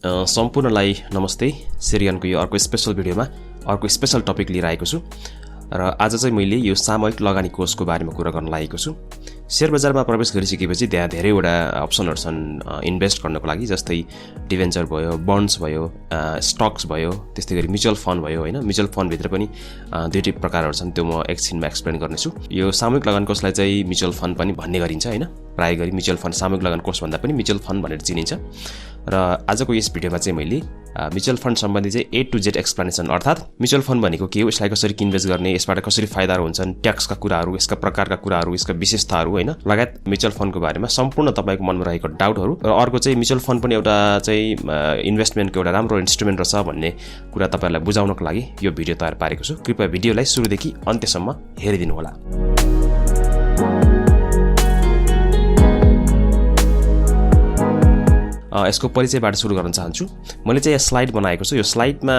सम्पूर्णलाई नमस्ते। सिरियनको यो अर्को स्पेशल भिडियोमा अर्को स्पेशल टपिक लिएर आएको छु र आज चाहिँ मैले यो सामूहिक लगानी कोषको बारेमा कुरा गर्न लागेको छु। शेयर बजारमा प्रवेश गरिसकेपछि त्यहाँ धेरैवटा अप्सनहरू छन् इन्भेस्ट गर्नको लागि, जस्तै डिभेन्चर भयो, बन्ड्स भयो, स्टक्स भयो, त्यस्तै गरी म्युचुअल फन्ड भयो हैन। म्युचुअल फन्डभित्र पनि दुईटै प्रकारहरू छन्, त्यो म एकछिनमा एक्सप्लेन गर्नेछु। यो सामूहिक लगानी कोषलाई चाहिँ म्युचुअल फन्ड पनि भन्ने गरिन्छ हैन। प्राय गरी म्युचुअल फन्ड सामूहिक लगानी कोष भन्दा पनि म्युचुअल फन्ड भनेर चिनिन्छ। र आजको यस भिडियोमा चाहिँ मैले म्युचुअल फन्ड सम्बन्धी चाहिँ A to Z एक्सप्लेनेसन, अर्थात् म्युचुअल फन्ड भनेको के हो, यसलाई कसरी इन्भेस्ट गर्ने, यसबाट कसरी फाइदाहरू हुन्छन्, ट्याक्सका कुराहरू, यसका प्रकारका कुराहरू, यसका विशेषताहरू हैन, लगायत म्युचुअल फन्डको बारेमा सम्पूर्ण तपाईको मनमा रहेको डाउटहरू। र अर्को चाहिँ म्युचुअल फन्ड पनि एउटा चाहिँ इन्भेस्टमेन्टको एउटा राम्रो इन्स्ट्रुमेन्ट रहेछ भन्ने कुरा तपाईहरुलाई बुझाउनको लागि यो भिडियो तयार पारेको छु। कृपया भिडियोलाई सुरुदेखि अन्त्यसम्म हेरिदिनु होला। यसको परिचयबाट सुरु गर्न चाहन्छु। मैले चाहिँ यहाँ स्लाइड बनाएको छु। यो स्लाइडमा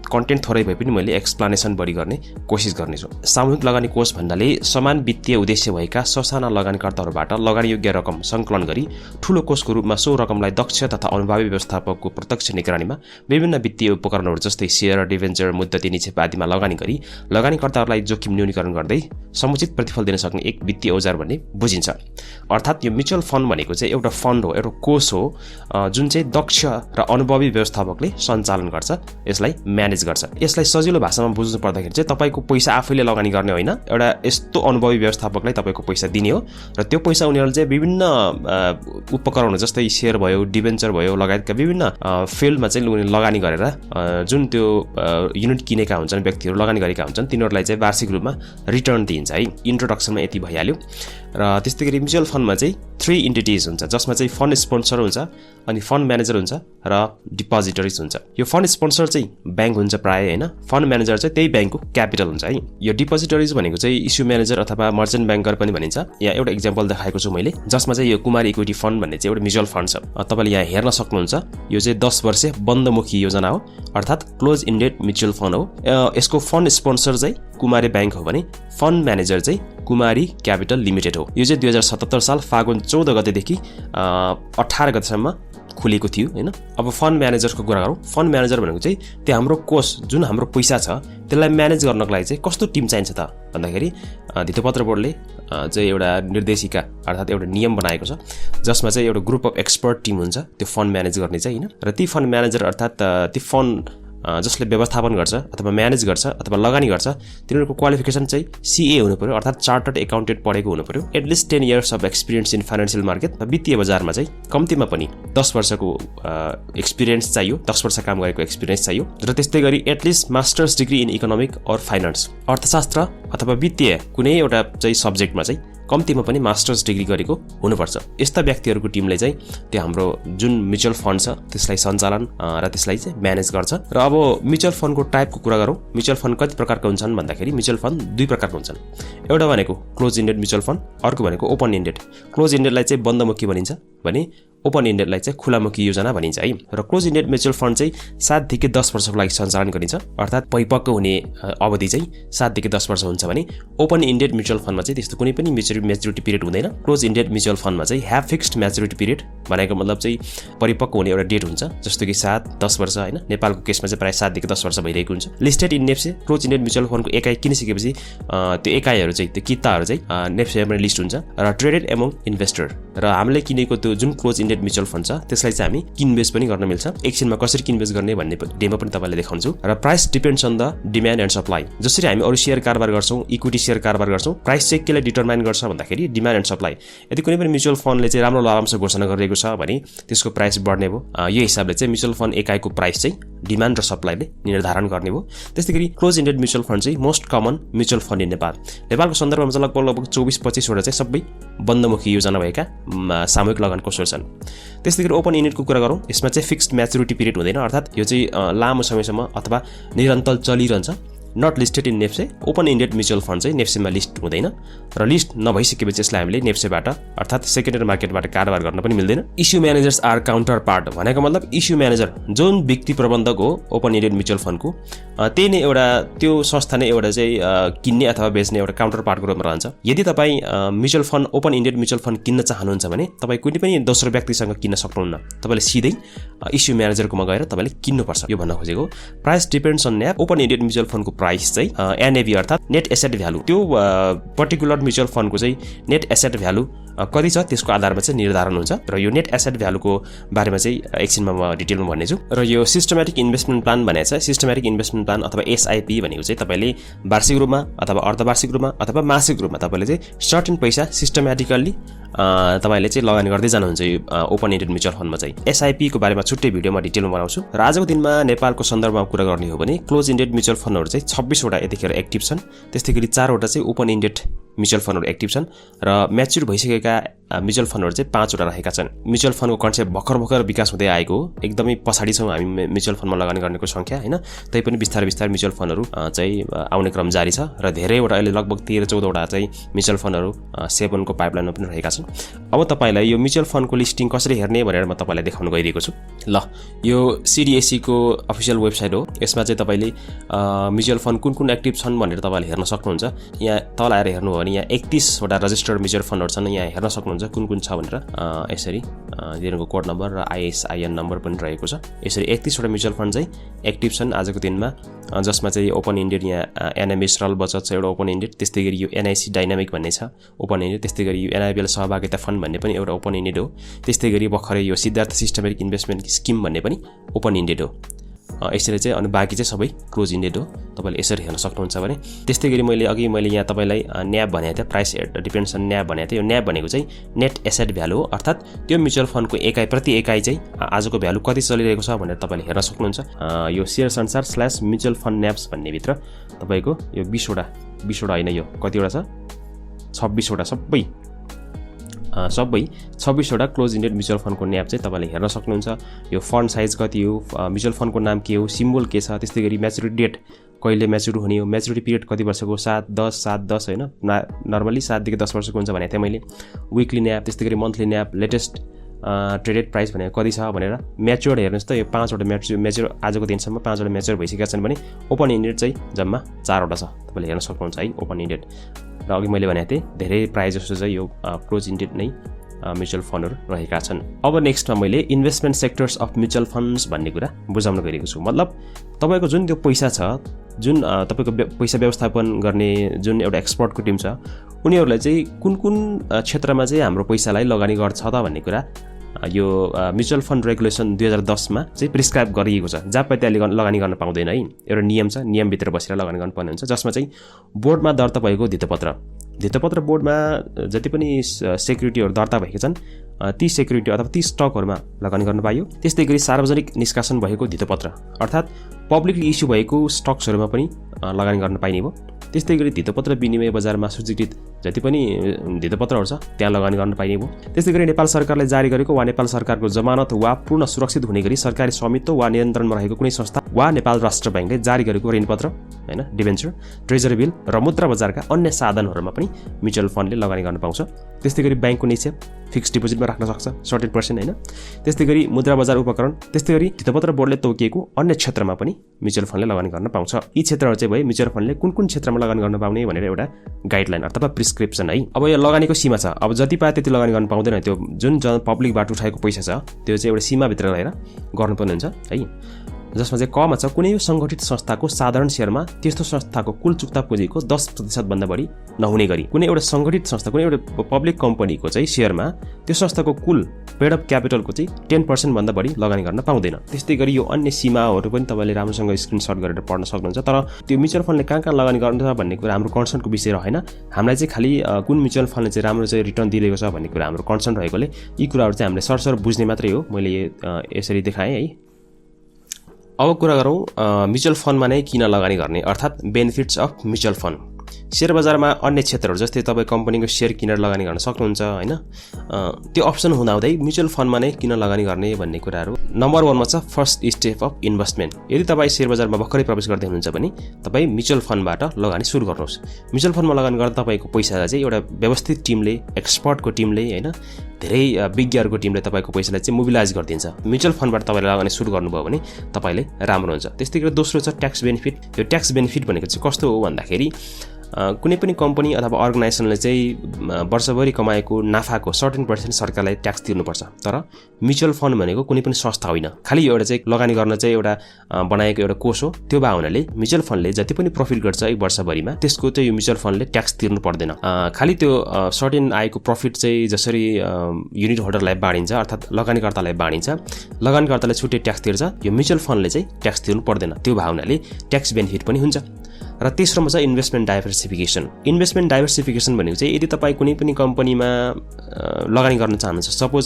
कन्टेन्ट थोरै भए पनि मैले एक्सप्लेनेसन बढी गर्ने कोसिस गर्नेछु। सामूहिक लगानी कोष भन्नाले समान वित्तीय उद्देश्य भएका ससाना लगानीकर्ताहरूबाट लगानी योग्य रकम सङ्कलन गरी ठूलो कोषको रूपमा सो रकमलाई दक्ष तथा अनुभवी व्यवस्थापकको प्रत्यक्ष निगरानीमा विभिन्न वित्तीय उपकरणहरू जस्तै शेयर, डिभेन्चर, मुद्दती निक्षेप आदिमा लगानी गरी लगानीकर्ताहरूलाई जोखिम न्यूनीकरण गर्दै समुचित प्रतिफल दिन सक्ने एक वित्तीय औजार भन्ने बुझिन्छ। अर्थात् यो म्युचुअल फन्ड भनेको चाहिँ एउटा फन्ड हो, एउटा कोष हो जुन चाहिँ दक्ष र अनुभवी व्यवस्थापकले सञ्चालन गर्छ, यसलाई म्यानेज गर्छ। यसलाई सजिलो भाषामा बुझ्नु पर्दाखेरि चाहिँ तपाईको पैसा आफैले लगानी गर्ने होइन, एउटा यस्तो अनुभवी व्यवस्थापकलाई तपाईको पैसा दिने हो र त्यो पैसा उनीहरूले चाहिँ विभिन्न उपकरणहरू जस्तै शेयर भयो, डिभेन्चर भयो लगायतका विभिन्न फिल्डमा चाहिँ उनीहरूले लगानी गरेर जुन त्यो युनिट किनेका हुन्छन्, व्यक्तिहरू लगानी गरेका हुन्छन्, तिनीहरूलाई चाहिँ वार्षिक रूपमा रिटर्न दिइन्छ है। इन्ट्रोडक्सनमा यति भइहाल्यो। र त्यस्तै गरी म्युचुअल फन्डमा चाहिँ 3 इन्टिटिज हुन्छ, जसमा चाहिँ फन्ड स्पोन्सर हुन्छ, अनि फन्ड म्यानेजर हुन्छ र डिपोजिटरिज हुन्छ। यो फन्ड स्पोन्सर चाहिँ ब्याङ्क हुन्छ प्राय हैन, फन्ड म्यानेजर चाहिँ त्यही ब्याङ्कको क्यापिटल हुन्छ है। यो डिपोजिटरिज भनेको चाहिँ इस्यु म्यानेजर अथवा मर्चेन्ट ब्याङ्कर पनि भनिन्छ। यहाँ एउटा एक्जाम्पल देखाएको छु मैले, जसमा चाहिँ यो कुमार इक्विटी फन्ड भन्ने चाहिँ एउटा म्युचुअल फन्ड छ। तपाईले यहाँ हेर्न सक्नुहुन्छ, यो चाहिँ 10 वर्षे बन्दमुखी योजना हो, अर्थात् क्लोज इन्डेड म्युचुअल फन्ड हो। यसको फन्ड स्पोन्सर चाहिँ कुमारी ब्याङ्क हो भने फन्ड म्यानेजर चाहिँ कुमारी क्यापिटल लिमिटेड हो। यो चाहिँ 2077 साल फागुन 14 गतेदेखि 18 गतेसम्म खुलेको थियो हैन। अब फन्ड म्यानेजरको कुरा गरौँ। फन्ड म्यानेजर भनेको चाहिँ त्यो हाम्रो कोष जुन हाम्रो पैसा छ त्यसलाई म्यानेज गर्नको लागि चाहिँ कस्तो टिम चाहिन्छ त भन्दाखेरि धितोपत्र बोर्डले चाहिँ एउटा निर्देशिका अर्थात् एउटा नियम बनाएको छ, जसमा चाहिँ एउटा ग्रुप अफ एक्सपर्ट टिम हुन्छ त्यो फन्ड म्यानेज गर्ने चाहिँ हैन। र ती फन्ड म्यानेजर अर्थात् ती फन्ड जसले व्यवस्थापन गर्छ अथवा म्यानेज गर्छ अथवा लगानी गर्छ, तिनीहरूको क्वालिफिकेसन चाहिँ CA हुनु पर्यो, अर्थात् चार्टर्ड एकाउन्टेन्ट पढेको हुनु पर्यो, at least 10 years of experience in financial market. वित्तीय बजारमा चाहिँ कम्तीमा पनि 10 वर्षको एक्सपिरियन्स चाहियो, 10 वर्ष काम गरेको एक्सपिरियन्स चाहियो। र त्यस्तै गरी at least masters degree in economic और फाइनान्स, अर्थशास्त्र अथवा वित्तीय कुनै एउटा चाहिँ सब्जेक्टमा चाहिँ कम्तीमा पनि मास्टर्स डिग्री गरेको हुनुपर्छ। यस्ता व्यक्तिहरूको टिमले चाहिँ त्यो हाम्रो जुन म्युचुअल फन्ड छ त्यसलाई सञ्चालन र त्यसलाई चाहिँ म्यानेज गर्छ। र अब म्युचुअल फन्डको टाइपको कुरा गरौँ। म्युचुअल फन्ड कति प्रकारका हुन्छन् भन्दाखेरि म्युचुअल फन्ड 2 प्रकारका हुन्छन्। एउटा भनेको क्लोज इन्डेड म्युचुअल फन्ड, अर्को भनेको ओपन इन्डेड। क्लोज इन्डेडलाई चाहिँ बन्दमुखी भनिन्छ भने ओपन इन्डेडलाई चाहिँ खुलामुखी योजना भनिन्छ है। र क्लोज इन्डेड म्युचुअल फन्ड चाहिँ 7 देखि 10 वर्षको लागि सञ्चालन गरिन्छ, अर्थात् परिपक्व हुने अवधि चाहिँ 7 देखि 10 वर्ष हुन्छ भने ओपन इन्डेड म्युचुअल फन्डमा चाहिँ त्यस्तो कुनै पनि म्याच्युरिटी पिरियड हुँदैन। क्लोज इन्डेड म्युचुअल फन्डमा चाहिँ ह्याभ फिक्स्ड म्याच्युरिटी पिरियड भनेको मतलब चाहिँ परिपक्व हुने एउटा डेट हुन्छ, जस्तो कि 7-10 वर्ष हैन। नेपालको केसमा चाहिँ प्राय 7 देखि 10 वर्ष भइरहेको हुन्छ। Listed in NEPSE close ended mutual फन्डको एकाइ किनिसकेपछि त्यो एकाइहरू चाहिँ त्यो किताहरू चाहिँ नेप्सेमा लिस्ट हुन्छ र ट्रेडेड एमङ इन्भेस्टर। र हामीले किनेको त्यो जुन क्लोज इन्डेड म्युचुअल फन्ड छ त्यसलाई चाहिँ हामी किनबेच पनि गर्न मिल्छ। एकछिनमा कसरी किनबेच गर्ने भन्ने डेमो पनि तपाईलाई देखाउँछु। र price depends on the demand and supply. जसरी हामी अरु शेयर कारोबार गर्छौं, इक्विटी शेयर कारोबार गर्छौं, प्राइस चाहिँ केले डिटरमाइन गर्छ भन्दाखेरि डिमान्ड एन्ड सप्लाई। यदि कुनै पनि म्युचुअल फन्डले चाहिँ राम्रो लाभांश घोषणा गरिरहेको छ भने त्यसको प्राइस बढ्ने भयो। यो हिसाबले चाहिँ म्युचुअल फन्ड एकाइको प्राइस चाहिँ डिमान्ड र सप्लाईले निर्धारण गर्ने भयो। त्यस्तैगरी क्लोज इन्डेड म्युचुअल फन्ड चाहिँ most common mutual fund in Nepal. नेपालको सन्दर्भमा चाहिँ लगभग 24-25 वटा चाहिँ सबै बन्दमुखी योजना भएका सामूहिक लगानी कोषहरू छन्। त्यस्तैगरी ओपन इन्डेडको कुरा गरौँ। यसमा चाहिँ फिक्स्ड म्याच्युरिटी पिरियड हुँदैन, अर्थात् यो चाहिँ लामो समयसम्म अथवा निरन्तर चलिरहन्छ। Not listed in NEPSE open ended mutual fund चाहिँ नेप्सेमा लिस्ट हुँदैन र लिस्ट नभइसकेपछि यसलाई हामीले नेप्सेबाट अर्थात् सेकेन्डरी मार्केटबाट कारोबार गर्न पनि मिल्दैन। Issue managers are counterpart भनेको मतलब इस्यु म्यानेजर जुन व्यक्ति प्रबन्धक हो ओपन इन्डेड म्युचुअल फन्डको त्यही नै एउटा त्यो संस्था नै एउटा चाहिँ किन्ने अथवा बेच्ने एउटा काउन्टर पार्टको रूपमा रहन्छ। यदि तपाईँ mutual fund open ended mutual fund किन्न चाहनुहुन्छ भने तपाईँ कुनै पनि दोस्रो व्यक्तिसँग किन्न सक्नुहुन्न, तपाईँले सिधै इस्यु म्यानेजरकोमा गएर तपाईँले किन्नुपर्छ। यो भन्न खोजेको price depends on NAV. Open ended mutual फन्डको प्राइस चाहिँ एनएभी अर्थात् नेट एसेट भ्यालु, त्यो पर्टिकुलर म्युचुअल फन्डको चाहिँ नेट एसेट भ्यालु कति छ त्यसको आधारमा चाहिँ निर्धारण हुन्छ र यो नेट एसेट भ्यालुको बारेमा चाहिँ एकछिनमा म डिटेलमा भन्नेछु। र यो सिस्टमेटिक इन्भेस्टमेन्ट प्लान भनेको छ सिस्टमेटिक इन्भेस्टमेन्ट प्लान अथवा एसआइपी भनेको चाहिँ तपाईँले वार्षिक रूपमा अथवा अर्धवार्षिक रूपमा अथवा मासिक रूपमा तपाईँले चाहिँ सर्टेन पैसा सिस्टमेटिकल्ली तपाईँले चाहिँ लगानी गर्दै जानुहुन्छ यो ओपन इन्डेड म्युचुअल फन्डमा चाहिँ। एसआइपीको बारेमा छुट्टै भिडियोमा डिटेलमा बनाउँछु र आजको दिनमा नेपालको सन्दर्भमा कुरा गर्ने हो भने क्लोज इन्डेड म्युचुअल फन्डहरू चाहिँ 26 वटा यतिखेर एक्टिभ छन्। त्यस्तै गरी 4 वटा चाहिँ ओपन इन्डेड म्युचुअल फन्डहरू एक्टिभ छन् र म्याच्युर भइसकेका म्युचुअल फन्डहरू चाहिँ 5 वटा रहेका छन्। म्युचुअल फन्डको कन्सेप्ट भर्खर विकास हुँदै आएको हो, एकदमै पछाडि छौँ हामी म्युचुअल फन्डमा लगानी गर्नेको सङ्ख्या हैन। तैपनि बिस्तारै म्युचुअल फन्डहरू चाहिँ आउने क्रम जारी छ र धेरैवटा अहिले लगभग 13-14 वटा चाहिँ म्युचुअल फन्डहरू सेभनको पाइपलाइनमा पनि रहेका छन्। अब तपाईँलाई यो म्युचुअल फन्डको लिस्टिङ कसरी हेर्ने भनेर म तपाईँलाई देखाउन गइरहेको छु। ल यो CDSE को अफिसियल वेबसाइट हो। यसमा चाहिँ तपाईँले म्युचुअल फन्ड कुन एक्टिभ छन् भनेर तपाईँले हेर्न सक्नुहुन्छ। यहाँ तल आएर हेर्नु हो भने यहाँ 31 वटा रजिस्टर्ड म्युचुअल फन्डहरू छन्, यहाँ हेर्न सक्नुहुन्छ कुन छ भनेर। यसरी दिनको कोड नम्बर र ISIN नम्बर पनि रहेको छ। यसरी 31 वटा म्युचुअल फन्ड चाहिँ एक्टिभ छन् आजको दिनमा, जसमा चाहिँ ओपन इन्डेड यहाँ एनएमए सरल बचत छ एउटा ओपन इन्डेड, त्यस्तै गरी यो NIC डाइनामिक भन्ने छ ओपन इन्डेड, त्यस्तै गरी यो NIBL सहभागिता फन्ड भन्ने पनि एउटा ओपन इन्डेड हो, त्यस्तै गरी भर्खरै यो सिद्धार्थ सिस्टमेटिक इन्भेस्टमेन्ट स्किम भन्ने पनि ओपन इन्डेड हो। यसरी चाहिँ अनि बाँकी चाहिँ सबै क्लोज इन्डेड हो, तपाईँले यसरी हेर्न सक्नुहुन्छ भने। त्यस्तै गरी मैले यहाँ तपाईँलाई न्याब भनेको थिएँ, प्राइस डिपेन्ड्स अन न्याब भनेको थिएँ। यो न्याब भनेको चाहिँ नेट एसेट भ्यालु हो, अर्थात् त्यो म्युचुअल फन्डको प्रति एकाइ चाहिँ आजको भ्यालु कति चलिरहेको छ भनेर तपाईँले हेर्न सक्नुहुन्छ। यो सेयर संसार / म्युचुअल फन्ड न्याब्स भन्नेभित्र तपाईँको यो 20 वटा होइन, यो कतिवटा छ 26 वटा सबै 26 वटा क्लोज इन्डेड म्युचुअल फन्डको न्याब चाहिँ तपाईँले हेर्न सक्नुहुन्छ। यो फन्ड साइज कति हो, म्युचुअल फन्डको नाम के हो, सिम्बल के छ, त्यस्तै गरी म्याच्युरिटी डेट कहिले म्याच्युर हुने हो, म्याच्युरिटी पिरियड कति वर्षको 7-10 होइन, नर्मली 7 देखि 10 वर्षको हुन्छ भनेको थिएँ मैले। विकली न्याब, त्यस्तै गरी मन्थली न्याब, लेटेस्ट ट्रेडेड प्राइस भनेको कति छ भनेर। म्याच्योर्ड हेर्नुहोस् त यो 5 वटा म्याच्योर आजको दिनसम्म 5 वटा म्याच्योर भइसकेका छन् भने ओपन इन्डेड चाहिँ जम्मा 4 वटा छ, तपाईँले हेर्न सक्नुहुन्छ है ओपन इन्डेड। र अघि मैले भनेको थिएँ धेरै प्राइस जस्तो चाहिँ यो क्लोज इन्डेड नै म्युचुअल फन्डहरू रहेका छन्। अब नेक्स्टमा मैले investment sectors of mutual funds भन्ने कुरा बुझाउन गइरहेको छु। मतलब तपाईँको जुन त्यो पैसा छ, जुन तपाईँको पैसा व्यवस्थापन गर्ने जुन एउटा एक्सपर्टको टिम छ, उनीहरूलाई चाहिँ कुन क्षेत्रमा चाहिँ हाम्रो पैसालाई लगानी गर्छ त भन्ने कुरा यो म्युचुअल फन्ड रेगुलेसन 2010 मा चाहिँ प्रिस्क्राइब गरिएको छ। जहाँ पाए त्यहाँ लगानी गर्न पाउँदैन है, एउटा नियम छ, नियमभित्र बसेर लगानी गर्नुपर्ने हुन्छ। जसमा चाहिँ बोर्डमा दर्ता भएको धितोपत्र बोर्डमा जति पनि सेक्युरिटीहरू दर्ता भएका छन् ती सेक्युरिटी अथवा ती स्टकहरूमा लगानी गर्न पाइयो। त्यस्तै गरी सार्वजनिक निष्कासन भएको धितोपत्र अर्थात् पब्लिकली इस्यु भएको स्टक्सहरूमा पनि लगानी गर्न पाइने भयो। त्यस्तै गरी धितोपत्र विनिमय बजारमा सूचीकृत जति पनि धितोपत्रहरू छ त्यहाँ लगानी गर्न पाइने भयो। त्यस्तै गरी नेपाल सरकारले जारी गरेको वा नेपाल सरकारको जमानत वा पूर्ण सुरक्षित हुने गरी सरकारी स्वामित्व वा नियन्त्रणमा रहेको कुनै संस्था वा नेपाल राष्ट्र बैंकले जारी गरेको ऋणपत्र हैन, डिबेन्चर, ट्रेजरी बिल र मुद्रा बजारका अन्य साधनहरूमा पनि म्युचुअल फन्डले लगानी गर्न पाउँछ। त्यस्तै गरी बैंकको निक्षेप फिक्स डिपोजिटमा राख्न सक्छ 30% हैन। त्यस्तै गरी मुद्रा बजार उपकरण, त्यस्तै गरी धितोपत्र बोर्डले तोकिएको अन्य क्षेत्रमा पनि म्युचुअल फन्डले लगानी गर्न पाउँछ। यी क्षेत्रहरू चाहिँ भए म्युचुअल फन्डले कुन क्षेत्रमा लगानी गर्न पाउने भनेर एउटा गाइडलाइन अथवा प्रिस्क्रिप्सन है। अब यो लगानीको सीमा छ, अब जति पाए त्यति लगानी गर्न पाउँदैन। त्यो जुन पब्लिकबाट उठाएको पैसा छ त्यो चाहिँ एउटा सीमाभित्र रहेर गर्नुपर्ने हुन्छ है, जसमा चाहिँ कमा छ कुनै सङ्गठित संस्थाको साधारण सेयरमा त्यस्तो संस्थाको कुल चुक्ता पुँजीको 10% भन्दा बढी नहुने गरी कुनै एउटा सङ्गठित संस्था कुनै एउटा पब्लिक कम्पनीको चाहिँ सेयरमा त्यो संस्थाको कुल पेड अप क्यापिटलको चाहिँ 10% भन्दा बढी लगानी गर्न पाउँदैन। त्यस्तै गरी यो अन्य सीमाहरू पनि तपाईँले राम्रोसँग स्क्रिनसट गरेर पढ्न सक्नुहुन्छ। तर त्यो म्युचुअल फन्डले कहाँ लगानी गर्छ भन्ने कुरा हाम्रो कन्सर्नको विषय रहेन। हामीलाई चाहिँ खालि कुन म्युचुअल फन्डले चाहिँ राम्रो चाहिँ रिटर्न दिइरहेको छ भन्ने कुरा हाम्रो कन्सर्न रहेकोले यी कुराहरू चाहिँ हामीले सरसर बुझ्ने मात्रै हो। मैले यसरी देखाएँ है। अब कुरा गरौँ म्युचुअल फन्डमा नै किन लगानी गर्ने अर्थात् benefits of mutual fund. Share बजारमा अन्य क्षेत्रहरू जस्तै तपाईँ कम्पनीको शेयर किनेर लगानी गर्न सक्नुहुन्छ हैन। त्यो अप्सन हुँदाहुँदै म्युचुअल फन्डमा नै किन लगानी गर्ने भन्ने कुराहरू नम्बर 1 मा छ फर्स्ट स्टेप अफ इन्भेस्टमेन्ट। यदि तपाईँ शेयर बजारमा भर्खरै प्रवेश गर्दै हुनुहुन्छ भने तपाईँ म्युचुअल फन्डबाट लगानी सुरु गर्नुहोस्। म्युचुअल फन्डमा लगानी गर्दा तपाईँको पैसा चाहिँ एउटा व्यवस्थित टिमले, एक्सपर्टको टिमले हैन, धेरै विज्ञहरूको टिमले तपाईँको पैसालाई चाहिँ मोबिलाइज गरिदिन्छ। म्युचुअल फन्डबाट तपाईँले लगानी सुरु गर्नुभयो भने तपाईँले राम्रो हुन्छ। त्यस्तै गरी दोस्रो छ ट्याक्स बेनिफिट। यो ट्याक्स बेनिफिट भनेको चाहिँ कस्तो हो भन्दाखेरि कुनै पनि कम्पनी अथवा अर्गनाइजेसनले चाहिँ वर्षभरि कमाएको नाफाको सर्टेन % सरकारलाई ट्याक्स तिर्नुपर्छ। तर म्युचुअल फन्ड भनेको कुनै पनि संस्था होइन, खालि एउटा चाहिँ लगानी गर्न चाहिँ एउटा बनाएको एउटा कोष हो। त्यो भए हुनाले म्युचुअल फन्डले जति पनि प्रफिट गर्छ एक वर्षभरिमा त्यसको चाहिँ यो म्युचुअल फन्डले ट्याक्स तिर्नु पर्दैन। खालि त्यो सर्टेन आएको प्रफिट चाहिँ जसरी युनिट होल्डरलाई बाँडिन्छ अर्थात् लगानीकर्तालाई बाँडिन्छ, लगानीकर्ताले छुट्टै ट्याक्स तिर्छ, यो म्युचुअल फन्डले चाहिँ ट्याक्स तिर्नु पर्दैन। त्यो भए हुनाले ट्याक्स बेनिफिट पनि हुन्छ। र तेस्रोमा छ इन्भेस्टमेन्ट डाइभर्सिफिकेसन। इन्भेस्टमेन्ट डाइभर्सिफिकेसन भनेको चाहिँ यदि तपाईँ कुनै पनि कम्पनीमा लगानी गर्न चाहनुहुन्छ, सपोज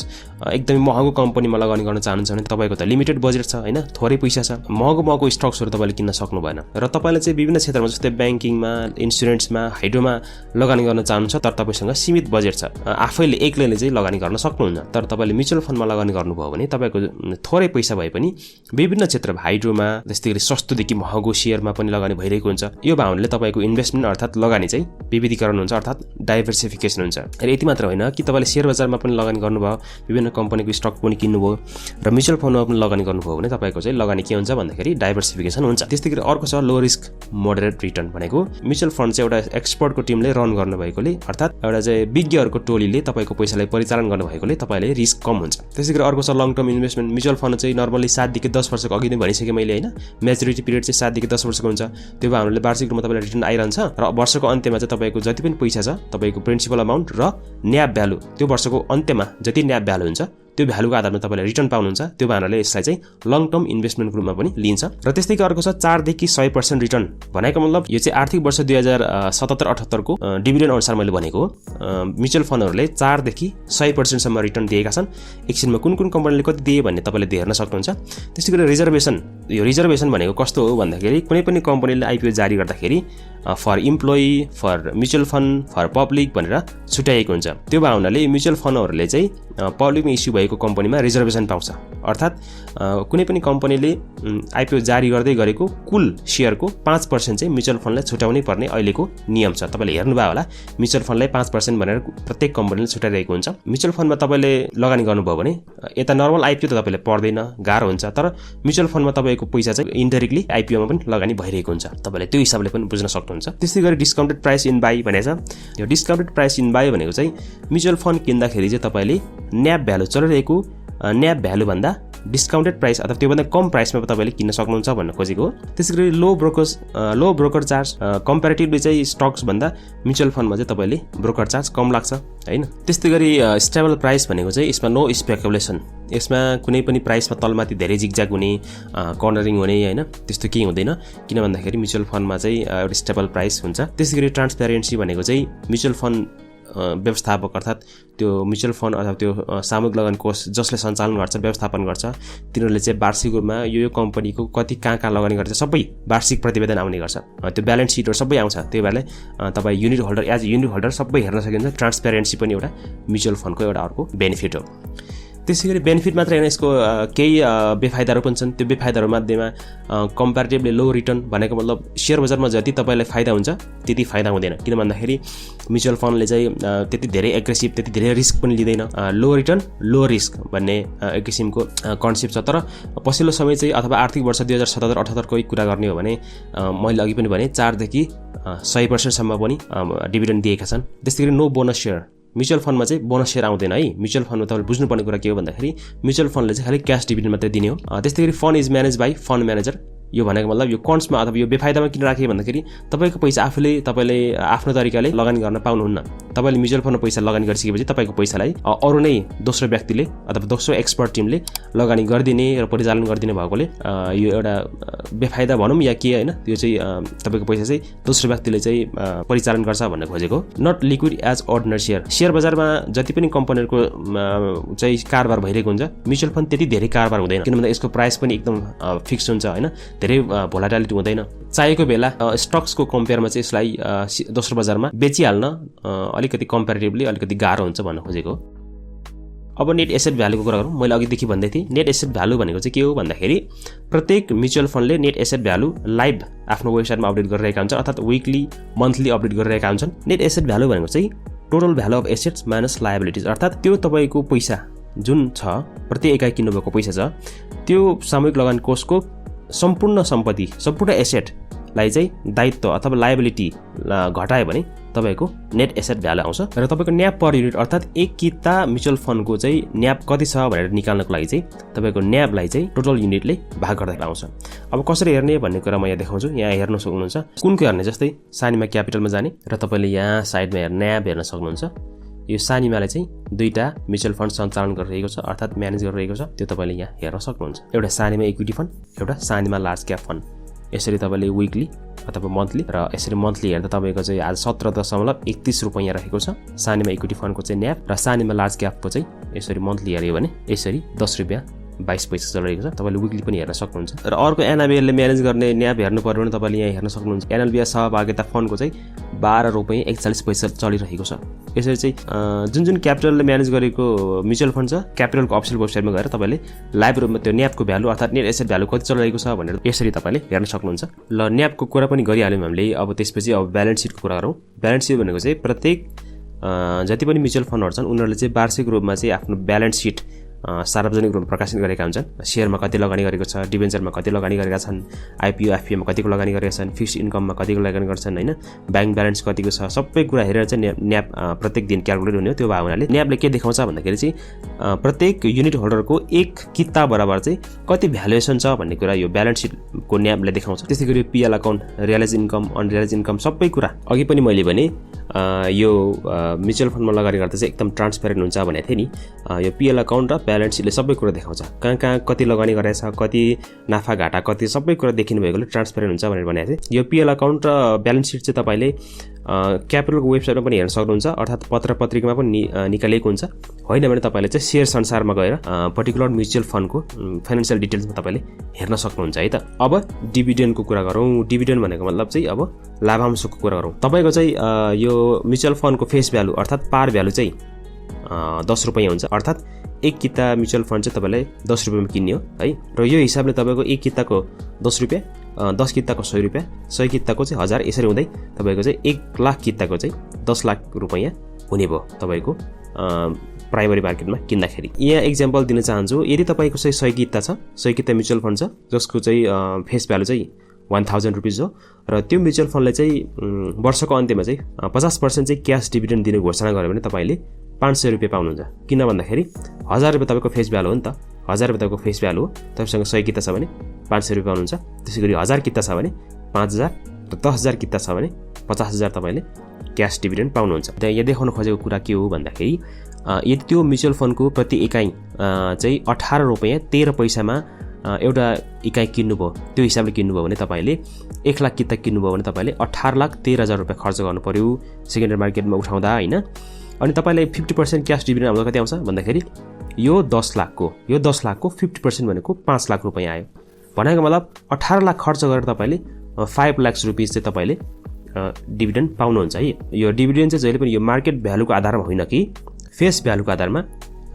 एकदमै महँगो कम्पनीमा लगानी गर्न चाहनुहुन्छ भने तपाईँको त लिमिटेड बजेट छ हैन, थोरै पैसा छ, महँगो स्टक्सहरू तपाईँले किन्न सक्नु भएन। र तपाईँले चाहिँ विभिन्न क्षेत्रमा जस्तै ब्याङ्किङमा, इन्सुरेन्समा, हाइड्रोमा लगानी गर्न चाहनुहुन्छ तर तपाईँसँग सीमित बजेट छ, आफैले एक्लैले चाहिँ लगानी गर्न सक्नुहुन्न। तर तपाईँले म्युचुअल फन्डमा लगानी गर्नुभयो भने तपाईँको थोरै पैसा भए पनि विभिन्न क्षेत्रमा हाइड्रोमा त्यस्तै गरी सस्तोदेखि महँगो शेयरमा पनि लगानी भइरहेको हुन्छ। यो भावनाले तपाईँको इन्भेस्टमेन्ट अर्थात् लगानी चाहिँ विविधीकरण हुन्छ अर्थात् डाइभर्सिफिकेसन हुन्छ। र यति मात्र होइन कि तपाईँले शेयर बजारमा पनि लगानी गर्नुभयो, विभिन्न कम्पनीको स्टक पनि किन्नुभयो र म्युचुअल फन्डमा पनि लगानी गर्नुभयो भने तपाईँको चाहिँ लगानी के हुन्छ भन्दाखेरि डाइभर्सिफिकेसन हुन्छ। त्यस्तै गरी अर्को छ लो रिस्क मोडरेट रिटर्न भनेको म्युचुअल फन्ड चाहिँ एउटा एक्सपर्टको टिमले रन गर्नु भएकोले अर्थात् एउटा चाहिँ विज्ञहरूको टोलीले तपाईँको पैसालाई परिचालन गर्नु भएकोले तपाईँले रिस्क कम हुन्छ। त्यसै गरी अर्को छ long term investment. Mutual fund चाहिँ नर्मली 7 देखि 10 वर्षको अघि नै भनिसकेँ मैले हैन, म्याच्युरिटी पिरियड चाहिँ 7 देखि 10 वर्षको हुन्छ। त्यो भए हामीले वार्षिक रूपमा तपाईँलाई रिटर्न आइरहन्छ र वर्षको अन्त्यमा चाहिँ तपाईँको जति पनि पैसा छ तपाईँको प्रिन्सिपल अमाउन्ट र न्याब भ्यालु, त्यो वर्षको अन्त्यमा जति न्याब भ्यालु हुन्छ त्यो भ्यालुको आधारमा तपाईँले रिटर्न पाउनुहुन्छ। त्यो भएनाले यसलाई चाहिँ लङ टर्म इन्भेस्टमेन्टको रूपमा पनि लिन्छ। र त्यस्तै अर्को छ 4 देखि 100% रिटर्न भनेको मतलब यो चाहिँ आर्थिक वर्ष 2077-78 को डिभिडेन्ड अनुसार मैले भनेको हो। म्युचुअल फन्डहरूले 4 देखि 100% सम्म रिटर्न दिएका छन्। एकछिनमा कुन कुन कम्पनीले कति दिए भन्ने तपाईँले हेर्न सक्नुहुन्छ। त्यस्तै गरी रिजर्भेसन। यो रिजर्भेसन भनेको कस्तो हो भन्दाखेरि कुनै पनि कम्पनीले आइपिओ जारी गर्दाखेरि for employee, for mutual fund, for public भनेर छुट्याएको हुन्छ। त्यो भए हुनाले म्युचुअल फन्डहरूले चाहिँ पब्लिकमा इस्यु भएको कम्पनीमा रिजर्भेसन पाउँछ। अर्थात् कुनै पनि कम्पनीले आइपिओ जारी गर्दै गरेको कुल सेयरको 5% चाहिँ म्युचुअल फन्डलाई छुट्याउनै पर्ने अहिलेको नियम छ। तपाईँले हेर्नुभयो होला म्युचुअल फन्डलाई 5% भनेर प्रत्येक कम्पनीले छुट्याइरहेको हुन्छ। म्युचुअल फन्डमा तपाईँले लगानी गर्नुभयो भने यता नर्मल आइपिओ त तपाईँले पर्दैन, गाह्रो हुन्छ। तर म्युचुअल फन्डमा तपाईँको पैसा चाहिँ इन्डाइरेक्टली आइपिओमा पनि लगानी भइरहेको हुन्छ। तपाईँले त्यो हिसाबले पनि बुझ्न सक्नुहुन्छ। त्यस्तै गरी डिस्काउन्टेड प्राइस इन बाई भनेको छ। यो डिस्काउन्टेड प्राइस इन बाई भनेको चाहिँ म्युचुअल फन्ड किन्दाखेरि चाहिँ तपाईँले न्याब भ्यालु चलिरहेको न्याब भ्यालु भन्दा डिस्काउन्टेड प्राइस अथवा त्योभन्दा कम प्राइसमा तपाईँले किन्न सक्नुहुन्छ भन्न खोजेको हो। त्यसै गरी लो ब्रोकर चार्ज कम्पेरिटिभली चाहिँ स्टक्स भन्दा म्युचुअल फन्डमा चाहिँ तपाईँले ब्रोकर चार्ज कम लाग्छ हैन। त्यस्तै गरी स्टेबल प्राइस भनेको चाहिँ यसमा नो स्पेकुलेसन, यसमा कुनै पनि प्राइसमा तलमाथि धेरै जिगज्याग हुने, कर्नरिङ हुने हैन, त्यस्तो केही हुँदैन। किन भन्दाखेरि म्युचुअल फन्डमा चाहिँ एउटा स्टेबल प्राइस हुन्छ। त्यसै गरी ट्रान्सप्यारेन्सी भनेको चाहिँ म्युचुअल फन्ड व्यवस्थापक अर्थात् त्यो म्युचुअल फन्ड अथवा त्यो सामूहिक लगानी कोष जसले सञ्चालन गर्छ, व्यवस्थापन गर्छ, तिनीहरूले चाहिँ वार्षिक रूपमा यो कम्पनीको कति कहाँ लगानी गर्छ सबै वार्षिक प्रतिवेदन आउने गर्छ। त्यो ब्यालेन्स सिटहरू सबै आउँछ। त्यही भएर तपाईँ unit holder as unit holder सबै हेर्न सकिन्छ। ट्रान्सप्यारेन्सी पनि एउटा म्युचुअल फन्डको एउटा अर्को बेनिफिट हो। त्यसै गरी बेनिफिट मात्र होइन, यसको केही बेफाइदाहरू पनि छन्। त्यो बेफाइदाहरू मध्येमा कम्पेरिटिभली लो रिटर्न भनेको मतलब शेयर बजारमा जति तपाईँलाई फाइदा हुन्छ त्यति फाइदा हुँदैन। किन भन्दाखेरि म्युचुअल फन्डले चाहिँ त्यति धेरै एग्रेसिभ, त्यति धेरै रिस्क पनि लिँदैन। लो रिटर्न लो रिस्क भन्ने एक किसिमको कन्सेप्ट छ। तर पछिल्लो समय चाहिँ अथवा आर्थिक वर्ष 2077-78 को कुरा गर्ने हो भने मैले अघि पनि भने 4 देखि 100% सम्म पनि डिभिडेन्ड दिएका छन्। त्यस्तै गरी नो बोनस सेयर। म्युचुअल फन्डमा चाहिँ बोनस सेयर आउँदैन है। म्युचुअल फन्डमा तपाईँले बुझ्नुपर्ने कुरा के हो भन्दाखेरि म्युचुअल फन्डले चाहिँ खालि क्यास डिभिडेन्ड मात्रै दिने हो। त्यस्तै गरी fund is manage by fund manager. यो भनेको मतलब यो कन्समा अथवा यो बेफाइदामा किन राखे भन्दाखेरि तपाईँको पैसा आफूले तपाईँले आफ्नो तरिकाले लगानी गर्न पाउनुहुन्न। तपाईँले म्युचुअल फन्डमा पैसा लगानी गरिसकेपछि तपाईँको पैसालाई अरू नै दोस्रो व्यक्तिले अथवा दोस्रो एक्सपर्ट टिमले लगानी गरिदिने र परिचालन गरिदिने भएकोले यो एउटा बेफाइदा भनौँ या के होइन, त्यो चाहिँ तपाईँको पैसा चाहिँ दोस्रो व्यक्तिले चाहिँ परिचालन गर्छ भन्न खोजेको। Not liquid as ordinary share. Share बजारमा जति पनि कम्पनीहरूको चाहिँ कारोबार भइरहेको हुन्छ, म्युचुअल फन्ड त्यति धेरै कारोबार हुँदैन। किनभने यसको प्राइस पनि एकदम फिक्स हुन्छ होइन। धेरै भोलाटिलिटी हुँदैन। चाहिएको बेला स्टक्सको कम्पेयरमा चाहिँ यसलाई दोस्रो बजारमा बेचिहाल्न अलिकति कम्पेरिटिभली अलिकति गाह्रो हुन्छ भन्न खोजेको हो। अब नेट एसेट भ्यालुको कुरा गरौँ। मैले अघिदेखि भन्दै थिएँ नेट एसेट भ्यालु भनेको चाहिँ के हो भन्दाखेरि प्रत्येक म्युचुअल फन्डले नेट एसेट भ्यालु लाइभ आफ्नो वेबसाइटमा अपडेट गरिरहेका हुन्छन्, अर्थात् विकली मन्थली अपडेट गरिरहेका हुन्छन्। नेट एसेट भ्यालु भनेको चाहिँ total value of assets minus liabilities, अर्थात् त्यो तपाईँको पैसा जुन छ प्रति एकाइ किन्नुभएको पैसा छ त्यो सामूहिक लगानी कोषको सम्पूर्ण सम्पत्ति सम्पूर्ण एसेटलाई चाहिँ दायित्व अथवा लायबिलिटी घटायो भने तपाईँको नेट एसेट भ्यालु आउँछ। र तपाईँको न्याप पर युनिट अर्थात् एक किता म्युचुअल फन्डको चाहिँ न्याप कति छ भनेर निकाल्नको लागि चाहिँ तपाईँको न्यापलाई चाहिँ टोटल युनिटले भाग गर्दा आउँछ। अब कसरी हेर्ने भन्ने कुरा म यहाँ देखाउँछु। यहाँ हेर्न सक्नुहुन्छ कुनको हेर्ने, जस्तै सानीमा क्यापिटलमा जाने र तपाईँले यहाँ साइडमा न्याप हेर्न सक्नुहुन्छ। यो सानीमाले चाहिँ दुईटा म्युचुअल फन्ड सञ्चालन गरिरहेको छ अर्थात् म्यानेज गरिरहेको छ, त्यो तपाईँले यहाँ हेर्न सक्नुहुन्छ। एउटा सानीमा इक्विटी फन्ड, एउटा सानीमा लार्ज क्याप फन्ड। यसरी तपाईँले विकली अथवा मन्थली र यसरी मन्थली हेर्दा तपाईँको चाहिँ आज 17.31 रुपैयाँ रहेको छ सानीमा इक्विटी फन्डको चाहिँ न्याप, र सानीमा लार्ज क्यापको चाहिँ यसरी मन्थली हेऱ्यो भने यसरी 10 रुपियाँ 22 पैसा चलिरहेको छ। तपाईँले विकली पनि हेर्न सक्नुहुन्छ। र अर्को एनआइबिएलले म्यानेज गर्ने न्याप हेर्नु पर्यो भने तपाईँले यहाँ हेर्न सक्नुहुन्छ एनएलबी सहभागिता फन्डको चाहिँ 12 रुपैयाँ 41 पैसा चलिरहेको छ। यसरी चाहिँ जुन क्यापिटलले म्यानेज गरेको म्युचुअल फन्ड छ क्यापिटलको अफिसियल वेबसाइटमा गएर तपाईँले लाइभ रूपमा त्यो न्यापको भ्यालु अर्थात् नेट एसेट भ्यालु कति चलिरहेको छ भनेर यसरी तपाईँले हेर्न सक्नुहुन्छ। ल न्यापको कुरा पनि गरिहाल्यौँ हामीले। अब त्यसपछि अब ब्यालेन्स सिटको कुरा गरौँ। ब्यालेन्स सिट भनेको चाहिँ प्रत्येक जति पनि म्युचुअल फन्डहरू छन् उनीहरूले चाहिँ वार्षिक रूपमा चाहिँ आफ्नो ब्यालेन्स सिट सार्वजनिक रूपमा प्रकाशित गरेका हुन्छन्। सेयरमा कति लगानी गरेको छ, डिबेन्चरमा कति लगानी गरेका छन्, आइपिओ एफपिओमा कतिको लगानी गरेका छन्, फिक्स्ड इन्कममा कतिको लगानी गर्छन् होइन, ब्याङ्क ब्यालेन्स कतिको छ, सबै कुरा हेरेर चाहिँ न्याप प्रत्येक दिन क्यालकुलेट हुने हो। त्यो भयो हुनाले न्यापले के देखाउँछ भन्दाखेरि चाहिँ प्रत्येक युनिट होल्डरको एक किता बराबर चाहिँ कति भ्यालुएसन छ भन्ने कुरा यो ब्यालेन्स सिटको न्यापले देखाउँछ। त्यस्तै गरी PL account, realise income, unrealise income सबै कुरा अघि पनि मैले भने यो म्युचुअल फन्डमा लगानी गर्दा चाहिँ एकदम ट्रान्सपेरेन्ट हुन्छ भनेको थिएँ नि। यो पिएल अकाउन्ट र ब्यालेन्स सिटले सबै कुरा देखाउँछ, कहाँ कहाँ कति लगानी गरेछ, कति नाफा घाटा कति सबै कुरा देखिनु भएकोले ट्रान्सपेरेन्ट हुन्छ भनेर भनेको थिएँ। यो पिएल अकाउन्ट र ब्यालेन्स सिट चाहिँ तपाईँले क्यापिटलको वेबसाइटमा पनि हेर्न सक्नुहुन्छ अर्थात् पत्र पत्रिकामा पनि निकालिएको हुन्छ। होइन भने तपाईँले चाहिँ सेयर संसारमा गएर पर्टिकुलर म्युचुअल फन्डको फाइनेन्सियल डिटेल्समा तपाईँले हेर्न सक्नुहुन्छ है त। अब डिभिडेन्डको कुरा गरौँ। डिभिडेन्ड भनेको मतलब चाहिँ अब लाभांशको कुरा गरौँ। तपाईँको चाहिँ यो म्युचुअल फन्डको फेस भ्यालु अर्थात् पार भ्यालु चाहिँ 10 रुपैयाँ हुन्छ, अर्थात् एक किता म्युचुअल फन्ड चाहिँ तपाईँलाई 10 रुपियाँमा किन्ने हो है। र यो हिसाबले तपाईँको एक किताको 10 रुपियाँ, 10 किताको 100 रुपियाँ, 100 किताको चाहिँ 1000, यसरी हुँदै तपाईँको चाहिँ 1 लाख किताको चाहिँ 10 लाख रुपैयाँ हुने भयो तपाईँको प्राइमरी मार्केटमा किन्दाखेरि। यहाँ इक्जाम्पल दिन चाहन्छु। यदि तपाईँको चाहिँ 100 किता छ, 100 किता म्युचुअल फन्ड छ जसको चाहिँ फेस भ्यालु चाहिँ 1000 रुपिज हो, र त्यो म्युचुअल फन्डले चाहिँ वर्षको अन्त्यमा चाहिँ 50% चाहिँ क्यास डिभिडेन्ड दिने घोषणा गर्यो भने तपाईँले 500 रुपियाँ पाउनुहुन्छ। किन भन्दाखेरि 1000 रुपियाँ तपाईँको फेस भ्यालु हो नि त, 1000 रुपियाँ तपाईँको फेस भ्यालु हो। तपाईँसँग 100 किता छ भने 500 रुपियाँ पाउनुहुन्छ। त्यसै गरी 1000 किता छ भने 5000 र 10000 किता छ भने 50000 तपाईँले क्यास डिभिडेन्ड पाउनुहुन्छ। त्यहाँ यहाँ देखाउन खोजेको कुरा के हो भन्दाखेरि यदि त्यो म्युचुअल फन्डको प्रति एकाइ चाहिँ 18 रुपियाँ 13 पैसामा एउटा इकाइ किन्नुभयो, त्यो हिसाबले किन्नुभयो भने तपाईँले 1 लाख किता किन्नुभयो भने तपाईँले 18,13,000 रुपियाँ खर्च गर्नु पर्यो सेकेन्डरी मार्केटमा उठाउँदा होइन। अनि तपाईँलाई 50% क्यास डिभिडेन्ड आउँदा कति आउँछ भन्दाखेरि यो 10 लाखको 50% भनेको 5 लाख रुपियाँ आयो। भनेको मतलब 18 लाख खर्च गरेर तपाईँले 5 लाख रुपिस चाहिँ तपाईँले डिभिडेन्ड पाउनुहुन्छ है। यो डिभिडेन्ड चाहिँ जहिले पनि यो मार्केट भ्यालुको आधारमा होइन कि फेस भ्यालुको आधारमा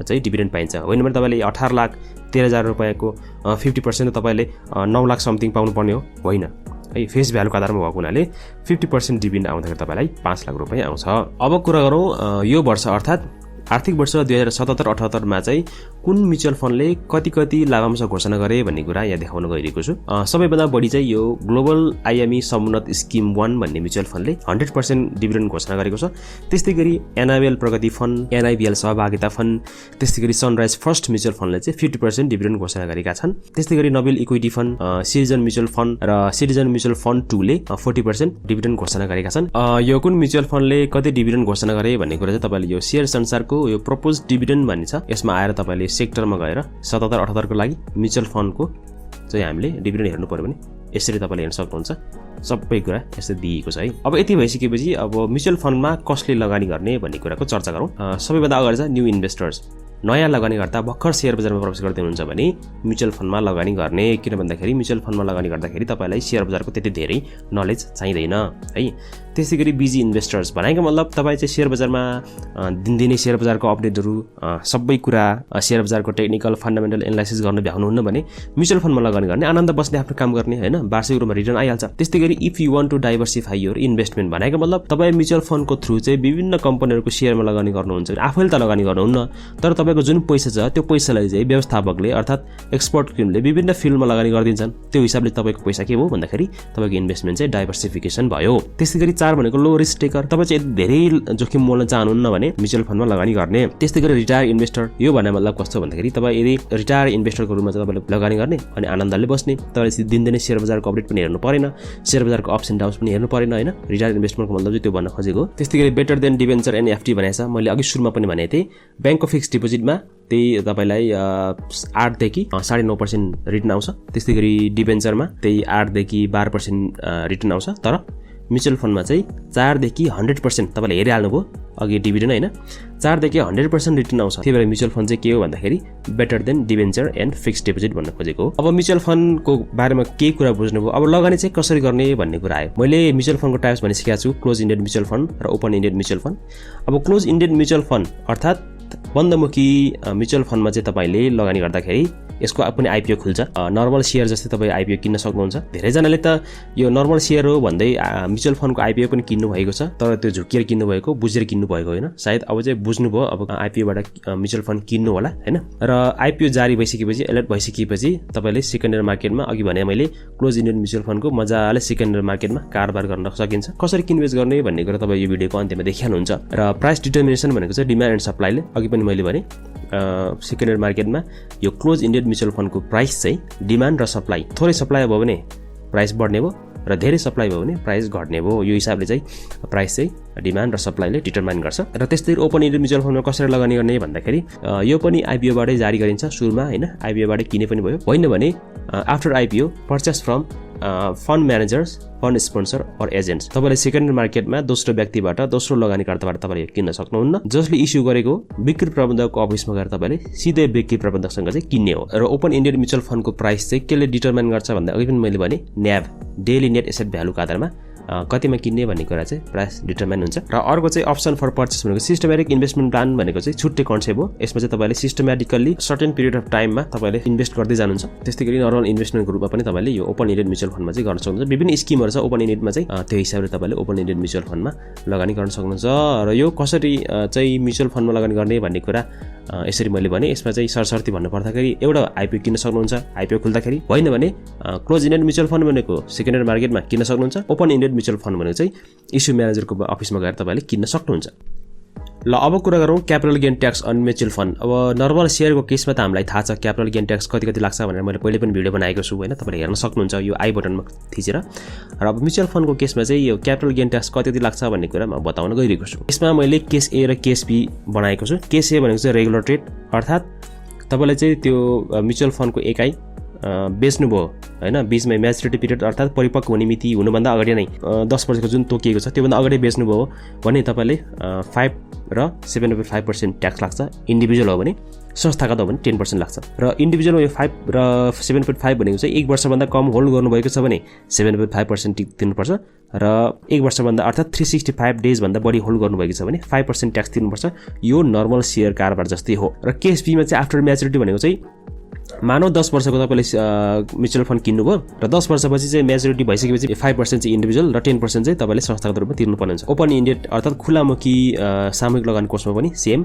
चाहिँ डिभिडेन्ड पाइन्छ। होइन भने तपाईँले 18,13,000 रुपियाँको 50% तपाईँले 9 लाख समथिङ पाउनुपर्ने हो, होइन है। फेस भ्यालुको आधारमा भएको हुनाले 50% डिभिडेन्ड आउँदाखेरि तपाईँलाई 5 लाख रुपियाँ आउँछ। अब कुरा गरौँ यो वर्ष अर्थात् आर्थिक वर्ष 2077-78 चाहिँ कुन म्युचुअल फन्डले कति लाभांश घोषणा गरे भन्ने कुरा यहाँ देखाउन गइरहेको छु। सबैभन्दा बढी चाहिँ यो ग्लोबल आइएमई समुन्नत स्किम 1 भन्ने म्युचुअल फन्डले 100% डिभिडेन्ड घोषणा गरेको छ। त्यस्तै गरी एनआइबिएल प्रगति फन्ड, एनआइबिएल सहभागिता फन्ड, त्यस्तै गरी सनराइज फर्स्ट म्युचुअल फन्डले चाहिँ 50% डिभिडेन्ड घोषणा गरेका छन्। त्यस्तै गरी Nobel equity fund, citizen mutual fund र सिटिजन म्युचुअल फन्ड 2 ले 40% डिभिडेन्ड घोषणा गरेका छन्। यो कुन म्युचुअल फन्डले कति डिभिडेन्ड घोषणा गरे भन्ने कुरा चाहिँ तपाईँले यो शेयर संसारको यो प्रपोज डिभिडेन्ड भन्ने छ, यसमा आएर तपाईँले सेक्टरमा गएर 77-78 को लागि म्युचुअल फन्डको चाहिँ हामीले डिभिडेन्ड हेर्नु पर्यो भने यसरी तपाईँले हेर्न सक्नुहुन्छ। सबै कुरा यसरी दिएको छ है। अब यति भइसकेपछि अब म्युचुअल फन्डमा कसले लगानी गर्ने भन्ने कुराको चर्चा गरौँ। सबैभन्दा अगाडि चाहिँ न्यू इन्भेस्टर्स। नयाँ लगानीकर्ता भर्खर शेयर बजारमा प्रवेश गर्दै हुनुहुन्छ भने म्युचुअल फन्डमा लगानी गर्ने, किन भन्दाखेरि म्युचुअल फन्डमा लगानी गर्दाखेरि तपाईँलाई शेयर बजारको त्यति धेरै नलेज चाहिँदैन है। त्यसै गरी बिजी इन्भेस्टर्स भनेको मतलब तपाईँ चाहिँ शेयर बजारमा दिनदिनै शेयर बजारको अपडेटहरू सबै कुरा शेयर बजारको टेक्निकल फन्डामेन्टल एनालाइसिस गर्न भ्याउनुहुन्न भने म्युचुअल फन्डमा लगानी गर्ने, आनन्द बस्ने आफ्नो काम गर्ने होइन, वार्षिक रूपमा रिटर्न आइहाल्छ। त्यस्तै गरी if you want to diversify your investment भनेको मतलब तपाईँ म्युचुअल फन्डको थ्रु चाहिँ विभिन्न कम्पनीहरूको शेयरमा लगानी गर्नुहुन्छ भने आफैले त लगानी गर्नुहुन्न, तर तपाईँको जुन पैसा छ त्यो पैसालाई चाहिँ व्यवस्थापकले अर्थात् एक्सपर्ट टिमले विभिन्न फिल्डमा लगानी गरिदिन्छन्। त्यो हिसाबले तपाईँको पैसा के भयो भन्दाखेरि तपाईँको इन्भेस्टमेन्ट चाहिँ डाइभर्सिफिकेसन भयो। त्यस्तै गरी 4 भनेको लो रिस्क टेकर, तपाईँ चाहिँ धेरै जोखिम मोल्न चाहनुहुन्न भने म्युचुअल फन्डमा लगानी गर्ने। त्यस्तै गरी रिटायर इन्भेस्टर, यो भन्ने मतलब कस्तो भन्दाखेरि तपाईँ यदि रिटायर इन्भेस्टरको रूपमा चाहिँ तपाईँले लगानी गर्ने अनि आनन्दले बस्ने, तपाईँले दिनदिनै शेयर बजारको अपडेट पनि हेर्नु परेन, शेयर बजारको अप्स एन्ड डाउन्स पनि हेर्नु परेन होइन। रिटायर इन्भेस्टमेन्टको मतलब चाहिँ त्यो भन्न खोजेको। त्यस्तै गरी better than debenture and FD भनेको छ, मैले अघि सुरुमा पनि भनेको थिएँ। ब्याङ्कको फिक्स डिपोजिटमा त्यही तपाईँलाई 8 देखि 9.5% रिटर्न आउँछ। त्यस्तै गरी डिबेन्चरमा त्यही 8 देखि 12% रिटर्न आउँछ। तर म्युचुअल फन्डमा चाहिँ 4 देखि 100% तपाईँले हेरिहाल्नुभयो अघि डिभिडेन्ड होइन, 4 देखि 100% रिटर्न आउँछ। त्यही भएर म्युचुअल फन्ड चाहिँ के हो भन्दाखेरि better than debenture and fix deposit भन्न खोजेको हो। अब म्युचुअल फन्डको बारेमा केही कुरा बुझ्नुभयो, अब लगानी चाहिँ कसरी गर्ने भन्ने कुरा आयो। मैले म्युचुअल फन्डको टाइप्स भनिसकेको छु, क्लोज इन्डेड म्युचुअल फन्ड र ओपन इन्डेड म्युचुअल फन्ड। अब क्लोज इन्डेड म्युचुअल फन्ड अर्थात् बन्दमुखी म्युचुअल फन्डमा चाहिँ तपाईँले लगानी गर्दाखेरि यसको पनि आइपिओ खुल्छ। नर्मल सेयर जस्तै तपाईँ आइपिओ किन्न सक्नुहुन्छ। धेरैजनाले त यो नर्मल सेयर हो भन्दै म्युचुअल फन्डको आइपिओ पनि किन्नु भएको छ, तर त्यो झुकिएर किन्नु भएको, बुझेर किन्नु भएको होइन। सायद अब चाहिँ बुझ्नुभयो, अब आइपिओबाट म्युचुअल फन्ड किन्नु होला होइन। र आइपिओ जारी भइसकेपछि, एलर्ट भइसकेपछि तपाईँले सेकेन्डरी मार्केटमा अघि भने मैले क्लोज इन्डेड म्युचुअल फन्डको मजाले सेकेन्डरी मार्केटमा कारोबार गर्न सकिन्छ। कसरी किनबेच गर्ने भन्ने कुरा तपाईँ यो भिडियोको अन्त्यमा देखिहाल्नुहुन्छ। र प्राइस डिटर्मिनेसन भनेको चाहिँ डिमान्ड एन्ड सप्लाईले, अघि पनि मैले भने सेकेन्डरी मार्केटमा यो क्लोज इन्डेड म्युचुअल फन्डको प्राइस चाहिँ डिमान्ड र सप्लाई, थोरै सप्लाई भयो भने प्राइस बढ्ने भयो र धेरै सप्लाई भयो भने प्राइस घट्ने भयो। यो हिसाबले चाहिँ प्राइस चाहिँ डिमान्ड र सप्लाईले डिटरमाइन गर्छ। र त्यस्तै ओपन इन्डेड म्युचुअल फन्डमा कसरी लगानी गर्ने भन्दाखेरि यो पनि आइपिओबाटै जारी गरिन्छ सुरुमा होइन, आइपिओबाटै किने पनि भयो, होइन भने after IPO purchase from fund managers, fund sponsor or agents. तपाईँले सेकेन्डरी मार्केटमा दोस्रो व्यक्तिबाट, दोस्रो लगानीकर्ताबाट तपाईँले किन्न सक्नुहुन्न। जसले इस्यु गरेको बिक्री प्रबन्धकको अफिसमा गएर तपाईँले सिधै बिक्री प्रबन्धकसँग चाहिँ किन्ने हो। र ओपन इन्डेड म्युचुअल फन्डको प्राइस चाहिँ केले डिटरमाइन गर्छ भन्दा अघि पनि मैले भने न्याभ, डेली नेट एसेट भ्यालुको आधारमा कतिमा किन्ने भन्ने कुरा चाहिँ प्राइस डिटरमाइन हुन्छ। र अर्को चाहिँ अप्सन फर पर्चेस भनेको सिस्टमेटिक इन्भेस्टमेन्ट प्लान भनेको चाहिँ छुट्टै कन्सेप्ट हो। यसमा चाहिँ तपाईँले सिस्टमेटिकल्ली सर्टेन पिरियड अफ टाइममा तपाईँले इन्भेस्ट गर्दै जानुहुन्छ। त्यस्तै गरी नर्मल इन्भेस्टमेन्टको रूपमा पनि तपाईँले यो ओपन इन्डेड म्युचुअल फन्डमा चाहिँ गर्न सक्नुहुन्छ। विभिन्न स्किमहरू छ ओपन इन्डेडमा चाहिँ, त्यो हिसाबले तपाईँले ओपन इन्डेड म्युचुअल फन्डमा लगानी गर्न सक्नुहुन्छ। र यो कसरी चाहिँ म्युचुअल फन्डमा लगानी गर्ने भन्ने कुरा यसरी मैले भने, यसमा चाहिँ सरसर्ती भन्नु पर्दाखेरि एउटा आइपिओ किन्न सक्नुहुन्छ आइपिओ खुल्दाखेरि, होइन भने क्लोज इन्डेड म्युचुअल फन्ड भनेको सेकेन्डरी मार्केटमा किन्न सक्नुहुन्छ। ओपन इन्डेड म्युचुअल फन्ड भनेको चाहिँ इस्यु म्यानेजरको अफिसमा गएर तपाईँले किन्न सक्नुहुन्छ। ल अब कुरा गरौँ capital gain tax on mutual fund. अब नर्मल सेयरको केसमा त हामीलाई थाहा छ क्यापिटल गेन ट्याक्स कति लाग्छ भनेर मैले पहिले पनि भिडियो बनाएको छु होइन, तपाईँले हेर्न सक्नुहुन्छ यो आई बटनमा थिचेर। र अब म्युचुअल फन्डको केसमा चाहिँ यो क्यापिटल गेन ट्याक्स कति लाग्छ भन्ने कुरा म बताउन गइरहेको छु। यसमा मैले केस ए र केस बी बनाएको छु। केस ए भनेको चाहिँ रेगुलर ट्रेड, अर्थात् तपाईँले चाहिँ त्यो म्युचुअल फन्डको एकाइ बेच्नुभयो होइन, बिचमा म्याचुरिटी पिरियड अर्थात् परिपक्व हुने मिति हुनुभन्दा अगाडि नै 10 वर्षको जुन तोकिएको छ त्योभन्दा अगाडि बेच्नुभयो भने तपाईँले 5 र 7.5% ट्याक्स लाग्छ। इन्डिभिजुअल हो भने, संस्थागत हो भने 10% लाग्छ। र इन्डिभिजुअलमा यो 5 र 7.5 भनेको चाहिँ 1 वर्षभन्दा कम होल्ड गर्नुभएको छ भने 7.5% तिर्नुपर्छ, र 1 वर्षभन्दा अर्थात् 365 डेजभन्दा बढी होल्ड गर्नुभएको छ भने 5% ट्याक्स तिर्नुपर्छ। यो नर्मल सेयर कारोबार जस्तै हो। र केस बीमा चाहिँ आफ्टर म्याचुरिटी भनेको चाहिँ मानव 10 वर्षको तपाईँले म्युचुअल फन्ड किन्नुभयो र 10 वर्षपछि चाहिँ म्याचुरिटी भइसकेपछि 5% चाहिँ इन्डिभिजुअल र 10% चाहिँ तपाईँले संस्थागत रूपमा तिर्नुपर्ने हुन्छ। ओपन इन्डेड अर्थात् खुलामुखी सामूहिक लगानी कोषमा पनि सेम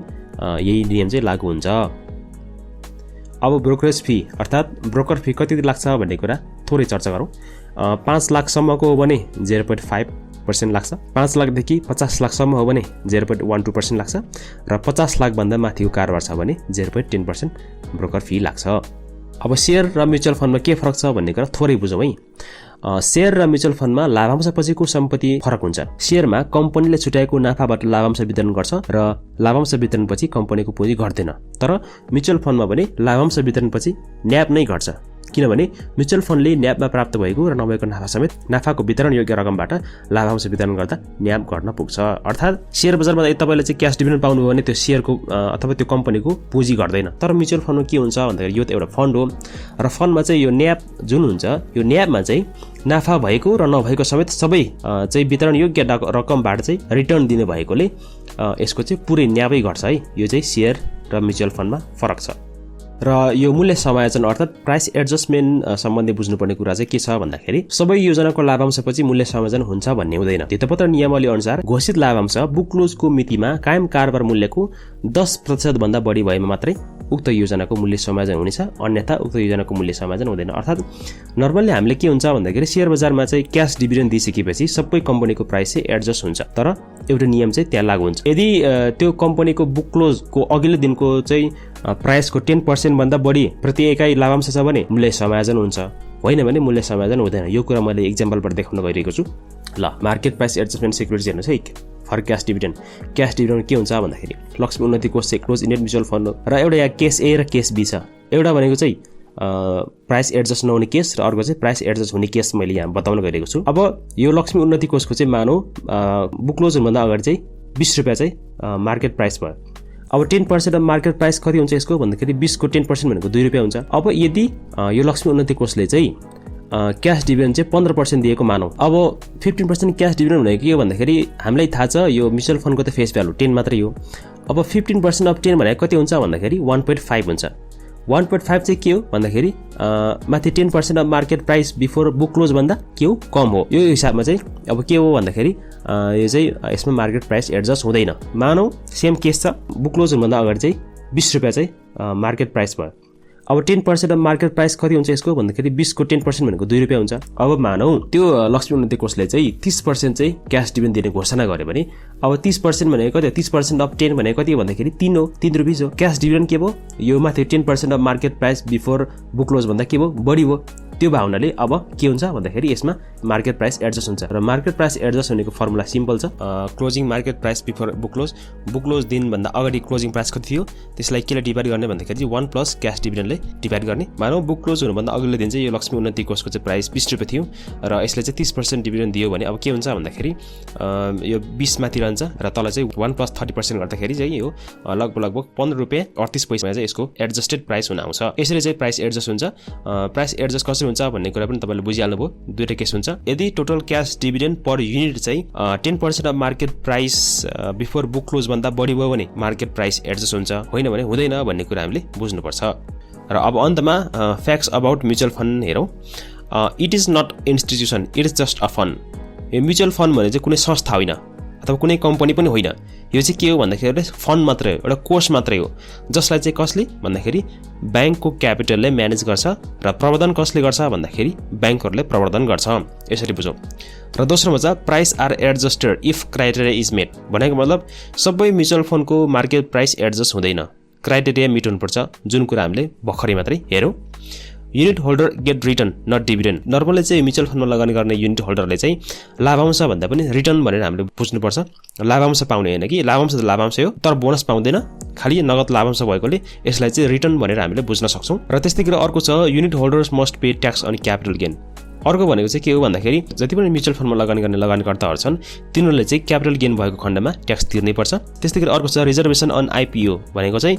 यही नियम चाहिँ लागू हुन्छ। अब ब्रोकरेज फी अर्थात् ब्रोकर फी कति लाग्छ भन्ने कुरा थोरै चर्चा गरौँ। 5 लाखसम्मको हो भने 0.5% लाग्छ, 5 लाखदेखि 50 लाखसम्म हो भने 0.12% लाग्छ, र 50 लाखभन्दा माथिको कारोबार छ भने 0.10% ब्रोकर फी लाग्छ। अब सेयर र म्युचुअल फन्डमा के फरक छ भन्ने कुरा थोरै बुझौँ है। सेयर र म्युचुअल फन्डमा लाभांश पछिको सम्पत्ति फरक हुन्छ। सेयरमा कम्पनीले छुट्याएको नाफाबाट लाभांश वितरण गर्छ र लाभांश वितरणपछि कम्पनीको पुँजी घट्दैन। तर म्युचुअल फन्डमा भने लाभांश वितरणपछि न्याब नै घट्छ। किनभने म्युचुअल फन्डले न्यापमा प्राप्त भएको र नभएको नाफा समेत नाफाको वितरण योग्य रकमबाट लाभांश वितरण गर्दा न्याप घट्न पुग्छ। अर्थात् शेयर बजारमा यदि तपाईँले चाहिँ क्यास डिभिडेन्ड पाउनुभयो भने त्यो शेयरको अथवा त्यो कम्पनीको पुँजी घट्दैन। तर म्युचुअल फन्डमा के हुन्छ भन्दाखेरि यो त एउटा फन्ड हो र फन्डमा चाहिँ यो न्याप जुन हुन्छ यो न्यापमा चाहिँ नाफा भएको र नभएको समेत सबै चाहिँ वितरण योग्य रकमबाट चाहिँ रिटर्न दिने भएकोले यसको चाहिँ पुरै न्यापै घट्छ है। यो चाहिँ शेयर र म्युचुअल फन्डमा फरक छ। र यो मूल्य समायोजन अर्थात् प्राइस एडजस्टमेन्ट सम्बन्धी बुझ्नुपर्ने कुरा चाहिँ के छ भन्दाखेरि सबै योजनाको लाभांशपछि मूल्य समायोजन हुन्छ भन्ने हुँदैन। धितोपत्र नियमावली अनुसार घोषित लाभांश बुक क्लोजको मितिमा कायम कारोबार मूल्यको 10% भन्दा बढी भएमा मात्रै उक्त योजनाको मूल्य समायोजन हुनेछ, अन्यथा उक्त योजनाको मूल्य समायोजन हुँदैन। अर्थात् नर्मल्ली हामीले के हुन्छ भन्दाखेरि शेयर बजारमा चाहिँ क्यास डिभिडेन्ड दिइसकेपछि सबै कम्पनीको प्राइस चाहिँ एडजस्ट हुन्छ, तर एउटा नियम चाहिँ त्यहाँ लागू हुन्छ। यदि त्यो कम्पनीको बुक क्लोजको अघिल्लो दिनको चाहिँ प्राइसको 10% भन्दा बढी प्रति एकाइ लाभांश छ भने मूल्य समायोजन हुन्छ, होइन भने मूल्य समायोजन हुँदैन। यो कुरा मैले इक्जाम्पलबाट देखाउन गइरहेको छु। ल मार्केट प्राइस एडजस्टमेन्ट सिक्युरिटिज हेर्नुहोस् है for cash dividend. Cash dividend के हुन्छ भन्दाखेरि लक्ष्मी उन्नति कोष चाहिँ क्लोज इन्डेड म्युचुअल फन्ड हो र एउटा यहाँ केस ए र केस बी छ। एउटा भनेको चाहिँ प्राइस एडजस्ट नहुने केस र अर्को चाहिँ प्राइस एडजस्ट हुने केस मैले यहाँ बताउन गइरहेको छु। अब यो लक्ष्मी उन्नति कोषको चाहिँ मानौ बुक क्लोज हुनुभन्दा अगाडि चाहिँ 20 रुपियाँ चाहिँ मार्केट प्राइस भयो। अब 10% अफ मार्केट प्राइस कति हुन्छ यसको भन्दाखेरि 20 को 10% भनेको 2 रुपियाँ हुन्छ। अब यदि यो लक्ष्मी उन्नति कोषले चाहिँ क्यास डिभिडेन्ड चाहिँ 15% दिएको मानौ, अब 15% क्यास डिभिडेन्ड भनेको के हो भन्दाखेरि हामीलाई थाहा छ यो म्युचुअल फन्डको त फेस भ्यालु 10 मात्रै हो। अब 15% अफ 10 भनेको कति हुन्छ भन्दाखेरि 1.5 हुन्छ। 1.5 चाहिँ के हो भन्दाखेरि माथि 10% of market price before book close भन्दा के हो कम हो। यो हिसाबमा चाहिँ अब के हो भन्दाखेरि यो चाहिँ यसमा मार्केट प्राइस एडजस्ट हुँदैन। मानौ सेम केस छ, बुक क्लोज हुनुभन्दा अगाडि चाहिँ 20 रुपियाँ चाहिँ मार्केट प्राइस भयो। अब 10% अफ मार्केट प्राइस कति हुन्छ यसको भन्दाखेरि 20 को 10% भनेको 2 रुपियाँ हुन्छ। अब मानौ त्यो लक्ष्मी उन्नति कोषले चाहिँ 30% चाहिँ क्यास डिभिडेन्ड दिने घोषणा गर्यो भने अब 30% भनेको कति हो, 30% अफ 10 भनेको कति हो भन्दाखेरि 3 हो, 3 रुपियाँ हो। क्यास डिभिडेन्ड के भयो, यो माथि 10% of market price before book close भन्दा के भयो बढी भयो। त्यो भावनाले अब के हुन्छ भन्दाखेरि यसमा मार्केट प्राइस एडजस्ट हुन्छ र मार्केट प्राइस एडजस्ट हुनेको फर्मुला सिम्पल छ। Closing market price before book close दिनभन्दा अगाडि क्लोजिङ प्राइस कति थियो त्यसलाई केले डिभाइड गर्ने भन्दाखेरि 1 प्लस क्यास डिभिडेन्डले डिभाइड गर्ने। मानौ बुक क्लोज हुनुभन्दा अघिल्लो दिन चाहिँ यो लक्ष्मी उन्नति कोषको चाहिँ प्राइस 20 रुपियाँ थियो र यसले चाहिँ 30% डिभिडेन्ड दियो भने अब के हुन्छ भन्दाखेरि यो 20 माथि रहन्छ र तल चाहिँ 1 प्लस 30% गर्दाखेरि चाहिँ यो लगभग 15 रुपियाँ 38 पैसामा चाहिँ यसको एडजस्टेड प्राइस हुन आउँछ। यसरी चाहिँ प्राइस एडजस्ट हुन्छ। प्राइस एडजस्ट कसरी हुन्छ भन्ने कुरा पनि तपाईँले बुझिहाल्नुभयो। दुईटा केस हुन्छ। यदि total cash dividend per unit चाहिँ 10% of market price before book close भन्दा बढी भयो भने मार्केट प्राइस एडजस्ट हुन्छ, होइन भने हुँदैन भन्ने कुरा हामीले बुझ्नुपर्छ। र अब अन्तमा फ्याक्ट्स अबाउट म्युचुअल फन्ड हेरौँ। It is not institution, it is just a fund. यो म्युचुअल फन्ड भने चाहिँ कुनै संस्था होइन अथवा कुनै कम्पनी पनि होइन। यो चाहिँ के हो भन्दाखेरि फन्ड मात्रै हो, एउटा कोष मात्रै हो जसलाई चाहिँ कसले भन्दाखेरि ब्याङ्कको क्यापिटलले म्यानेज गर्छ र प्रबन्धन कसले गर्छ भन्दाखेरि ब्याङ्कहरूले प्रबन्धन गर्छ। यसरी बुझौँ। र दोस्रोमा चाहिँ price are adjusted if criteria is met भनेको मतलब सबै म्युचुअल फन्डको मार्केट प्राइस एडजस्ट हुँदैन, क्राइटेरिया मिट हुनुपर्छ, जुन कुरा हामीले भर्खरै मात्रै हेरौँ। Unit holder get return not dividend. Normally चाहिँ म्युचुअल फन्डमा लगानी गर्ने युनिट होल्डरले चाहिँ लाभांश भन्दा पनि रिटर्न भनेर हामीले बुझ्नुपर्छ। लाभांश पाउने होइन कि, लाभांश त लाभांश हो तर बोनस पाउँदैन, खालि नगद लाभांश भएकोले यसलाई चाहिँ रिटर्न भनेर हामीले बुझ्न सक्छौँ। र त्यस्तै गरी अर्को छ unit holders must pay tax on capital gain. अर्को भनेको चाहिँ के हो भन्दाखेरि जति पनि म्युचुअल फन्डमा लगानी गर्ने लगानीकर्ताहरू छन् तिनीहरूले चाहिँ क्यापिटल गेन भएको खण्डमा ट्याक्स तिर्नै पर्छ। त्यस्तै गरी अर्को छ रिजर्भेसन अन आइपिओ भनेको चाहिँ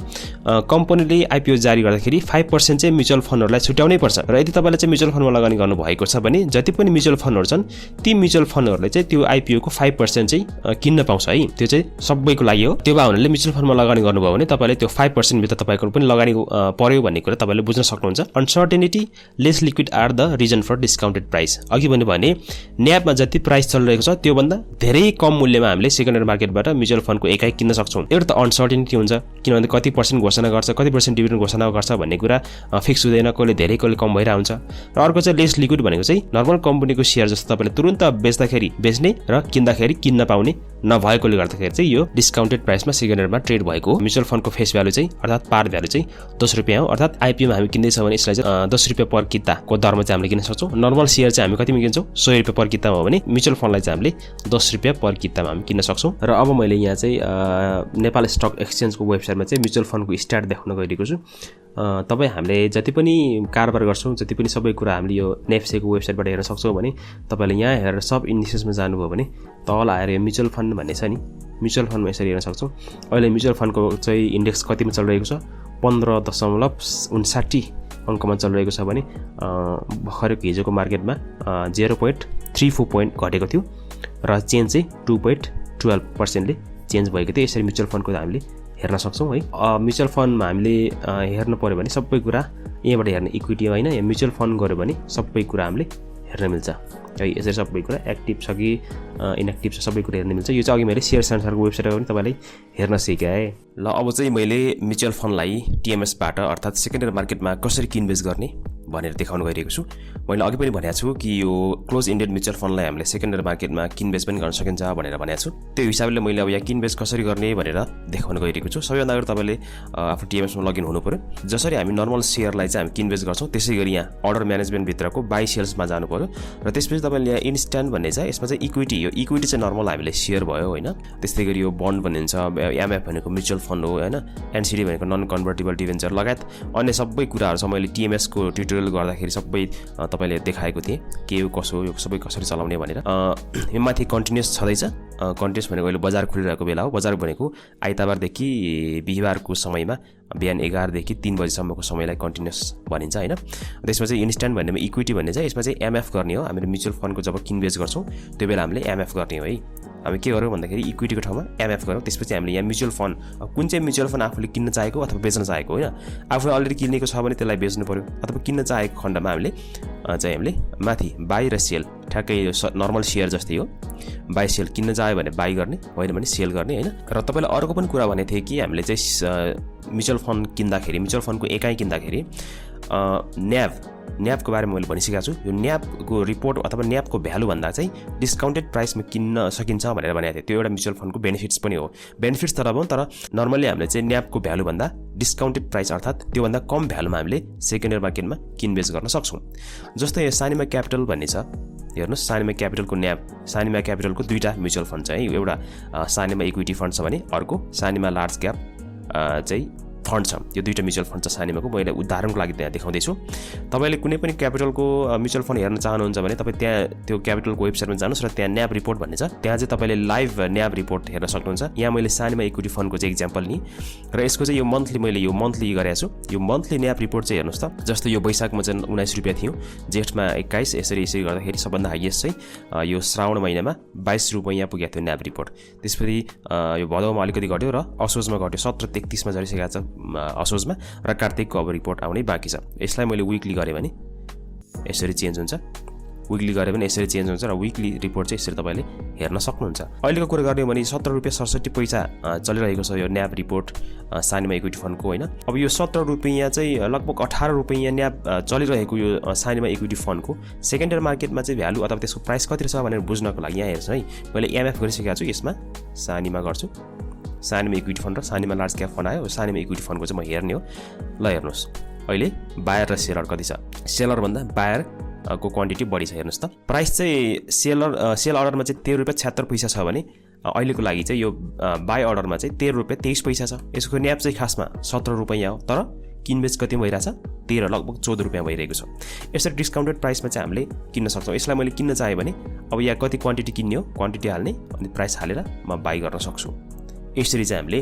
कम्पनीले आइपिओ जारी गर्दाखेरि 5% चाहिँ म्युचुअल फन्डहरूलाई छुट्याउनै पर्छ। र यदि तपाईँले चाहिँ म्युचुअल फन्डमा लगानी गर्नुभएको छ भने जति पनि म्युचुअल फन्डहरू छन् ती म्युचुअल फन्डहरूले चाहिँ त्यो आइपिओको 5% चाहिँ किन्न पाउँछ है। त्यो चाहिँ सबैको लागि हो। त्यो भावनाले म्युचुअल फन्डमा लगानी गर्नुभयो भने तपाईँले त्यो 5% भित्र तपाईँको पनि लगानी पर्यो भन्ने कुरा तपाईँले बुझ्न सक्नुहुन्छ। Uncertainty less liquid are the reason for discounted price. अघि भने न्यापमा जति प्राइस चलिरहेको छ त्योभन्दा धेरै कम मूल्यमा हामीले सेकेन्डरी मार्केटबाट म्युचुअल फन्डको एकाइ किन्न सक्छौँ। एउटा त अनसर्टेनिटी हुन्छ किनभने कति पर्सेन्ट घोषणा गर्छ, कति पर्सेन्ट डिभिडेन्ड घोषणा गर्छ भन्ने कुरा फिक्स हुँदैन, कहिले धेरै कहिले कम भइरहेको हुन्छ। र अर्को चाहिँ लेस लिक्विड भनेको चाहिँ नर्मल कम्पनीको सेयर जस्तो तपाईँले तुरुन्त बेच्दाखेरि बेच्ने र किन्दाखेरि किन्न पाउने नभएकोले गर्दाखेरि चाहिँ यो डिस्काउन्टेड प्राइसमा सेकेन्डरीमा ट्रेड भएको हो। म्युचुअल फन्डको फेस भ्यालु चाहिँ अर्थात् पार भ्यालु चाहिँ 10 रुपियाँ हो। अर्थात् आइपिओमा हामी किन्दैछौँ भने यसलाई चाहिँ 10 रुपियाँ पर किताको दरमा चाहिँ हामीले किन्न सक्छौँ। नर्मल सेयर चाहिँ हामी कतिमा किन्छौँ 100 रुपियाँ पर कितामा हो भने म्युचुअल फन्डलाई चाहिँ हामीले 10 रुपियाँ पर कितामा हामी किन्न सक्छौँ। र अब मैले यहाँ चाहिँ नेपाल स्टक एक्सचेन्जको वेबसाइटमा चाहिँ म्युचुअल फन्डको स्ट्याट देखाउन गइरहेको छु। तपाईँ हामीले जति पनि कारोबार गर्छौँ, जति पनि सबै कुरा हामीले यो नेफ्सेको वेबसाइटबाट हेर्न सक्छौँ भने तपाईँले यहाँ हेरेर सब इन्डेक्सेसमा जानुभयो भने तल आएर यो म्युचुअल फन्ड भन्ने छ नि, म्युचुअल फन्डमा यसरी हेर्न सक्छौँ। अहिले म्युचुअल फन्डको चाहिँ इन्डेक्स कतिमा चलिरहेको छ, 15.59 अङ्कमा चलिरहेको छ भने भर्खरको हिजोको मार्केटमा 0.34 पोइन्ट घटेको थियो र चेन्ज चाहिँ 2.12%ले चेन्ज भएको थियो। यसरी म्युचुअल फन्डको हामीले हेर्न सक्छौँ है। म्युचुअल फन्डमा हामीले हेर्नु पऱ्यो भने सबै कुरा यहाँबाट हेर्ने इक्विटी होइन, यहाँ म्युचुअल फन्ड गऱ्यो भने सबै कुरा हामीले हेर्न मिल्छ है। यसरी सबै कुरा एक्टिभ छ कि इनएक्टिभ छ सबै कुरा हेर्न मिल्छ। यो चाहिँ अघि मैले सेयर सेन्सरको वेबसाइटमा पनि तपाईँलाई हेर्न सिकाएँ। ल अब चाहिँ मैले म्युचुअल फन्डलाई टिएमएसबाट अर्थात् सेकेन्डरी मार्केटमा कसरी किनबेच गर्ने भनेर देखाउन गइरहेको छु। मैले अघि पनि भनेको छु कि यो क्लोज इन्डेड म्युचुअल फन्डलाई हामीले सेकेन्डरी मार्केटमा किनबेच पनि गर्न सकिन्छ भनेर भनेको छु। त्यो हिसाबले मैले अब यहाँ किनबेच कसरी गर्ने भनेर देखाउन गइरहेको छु। सबैभन्दा अगाडि तपाईँले आफ्नो टिएमएसमा लगइन हुनु पऱ्यो। जसरी हामी नर्मल सेयरलाई चाहिँ हामी किनबेच गर्छौँ त्यसै गरी यहाँ अर्डर म्यानेजमेन्टभित्रको बाई सेल्समा जानु पऱ्यो र त्यसपछि तपाईँले यहाँ इन्स्ट्यान्ट भन्ने छ, यसमा चाहिँ इक्विटी, यो इक्विटी चाहिँ नर्मल हामीले सेयर भयो होइन। त्यस्तै गरी यो बन्ड भन्ने हुन्छ, एमएफ भनेको म्युचुअल फन्ड हो होइन, एनसिडी भनेको नन कन्भर्टेबल डिभेन्चर लगायत अन्य सबै कुराहरू छ। मैले टिएमएसको ट्युटोरियल गर्दाखेरि सबै तपाईँले देखाएको थिएँ के हो कसो हो, यो सबै कसरी चलाउने भनेर। यो माथि कन्टिन्युस छँदैछ। कन्टिन्युस भनेको अहिले बजार खुलिरहेको बेला हो। बजार भनेको आइतबारदेखि बिहिबारको समयमा बिहान 11 देखि 3 बजीसम्मको समयलाई कन्टिन्युस भनिन्छ होइन। त्यसमा चाहिँ इन्स्ट्यान्ट भन्नेमा इक्विटी भन्ने चाहिँ यसमा चाहिँ एमएफ गर्ने हो। हामीले म्युचुअल फन्डको जब किनबेच गर्छौँ त्यो बेला हामीले एमएफ गर्ने हो है। हामी के गर्यौँ भन्दाखेरि इक्विटीको ठाउँमा एमएफ गऱ्यौँ। त्यसपछि हामीले यहाँ म्युचुअल फन्ड, कुन चाहिँ म्युचुअल फन्ड आफूले किन्न चाहेको अथवा बेच्न चाहेको होइन, आफूले अलरेडी किनेको छ भने त्यसलाई बेच्नु पऱ्यो अथवा किन्न चाहेको खण्डमा हामीले माथि बाई र सेल, ठ्याक्कै नर्मल सेयर जस्तै हो। बाई सेल किन्न चाह्यो भने बाई गर्ने, होइन भने सेल गर्ने होइन। र तपाईँलाई अर्को पनि कुरा भनेको थिएँ कि हामीले चाहिँ म्युचुअल फन्ड किन्दाखेरि, म्युचुअल फन्डको एकाइ किन्दाखेरि न्याबको बारेमा मैले भनिसकेको छु। यो न्याबको रिपोर्ट अथवा न्याबको भ्यालु भन्दा चाहिँ डिस्काउन्टेड प्राइसमा किन्न सकिन्छ भनेर भनेको थिएँ। त्यो एउटा म्युचुअल फन्डको बेनिफिट्स पनि हो। बेनिफिट्स तर नर्मली हामीले चाहिँ न्याबको भ्यालु भन्दा डिस्काउन्टेड प्राइस अर्थात् त्योभन्दा कम भ्यालुमा हामीले सेकेन्डरी मार्केटमा किनबेच गर्न सक्छौँ। जस्तै यो सानिमा क्यापिटल भन्ने छ, हेर्नुहोस् सानिमा क्यापिटलको न्याब, सानिमा क्यापिटलको दुईवटा म्युचुअल फन्ड छ है। एउटा सानिमा इक्विटी फन्ड छ भने अर्को सानिमा लार्ज क्याप चाहिँ फन्ड छ। यो दुईवटा म्युचुअल फन्ड छ सानिमाको। मैले उदाहरणको लागि त्यहाँ देखाउँदैछु। तपाईँले कुनै पनि क्यापिटलको म्युचुअल फन्ड हेर्न चाहनुहुन्छ भने तपाईँ त्यहाँ त्यो क्यापिटलको वेबसाइटमा जानुहोस् र त्यहाँ न्याब रिपोर्ट भन्ने छ, त्यहाँ चाहिँ तपाईँले लाइभ न्याब रिपोर्ट हेर्न सक्नुहुन्छ। यहाँ मैले सानिमा इक्विटी फन्डको चाहिँ इक्जाम्पल नि, र यसको चाहिँ यो मन्थली गरेको छु। यो मन्थली न्याब रिपोर्ट चाहिँ हेर्नुहोस् त। जस्तो यो वैशाखमा चाहिँ 19 रुपियाँ थियो, जेठमा 21, यसरी गर्दाखेरि सबभन्दा हाइएस्ट चाहिँ यो श्रावण महिनामा 22 रुपियाँ पुगेको थियो न्याब रिपोर्ट। त्यसपछि यो भदौमा अलिकति घट्यो र असोजमा घट्यो, 17-33मा झरिसकेको छ असोजमा, र कार्तिकको अब रिपोर्ट आउने बाँकी छ। यसलाई मैले विकली गरेँ भने यसरी चेन्ज हुन्छ, विकली गऱ्यो भने यसरी चेन्ज हुन्छ र विकली रिपोर्ट चाहिँ यसरी तपाईँले हेर्न सक्नुहुन्छ। अहिलेको कुरा गर्ने भने 17 रुपियाँ 67 पैसा चलिरहेको छ यो न्याब रिपोर्ट सानिमा इक्विटी फन्डको होइन। अब यो 17 रुपियाँ चाहिँ लगभग 18 रुपियाँ न्याब चलिरहेको यो सानिमा इक्विटी फन्डको सेकेन्डरी मार्केटमा चाहिँ भ्यालु अथवा त्यसको प्राइस कति छ भनेर बुझ्नको लागि यहाँ हेर्छु है। मैले एमएफ गरिसकेको छु, यसमा सानिमा गर्छु, सानिमा इक्विटी फन्ड र सानिमा लार्ज क्याप फन्ड आयो। सानिमा इक्विटी फन्डको चाहिँ म हेर्ने हो। ल हेर्नुहोस् अहिले बायर र सेलर कति छ, सेलरभन्दा बायर को क्वान्टिटी बढी छ। हेर्नुहोस् त प्राइस चाहिँ सेल अर्डरमा चाहिँ 13 रुपियाँ 76 पैसा छ भने अहिलेको लागि चाहिँ यो बाई अर्डरमा चाहिँ 13 रुपियाँ 23 पैसा छ। यसको न्याब चाहिँ खासमा 17 रुपियाँ हो, तर किनबेच कति भइरहेछ 13 लगभग 14 रुपियाँ भइरहेको छ। यसरी डिस्काउन्टेड प्राइसमा चाहिँ हामीले किन्न सक्छौँ। यसलाई मैले किन्न चाहेँ भने अब यहाँ कति क्वान्टिटी किन्ने हो, क्वान्टिटी हाल्ने अनि प्राइस हालेर म बाई गर्न सक्छु। यसरी चाहिँ हामीले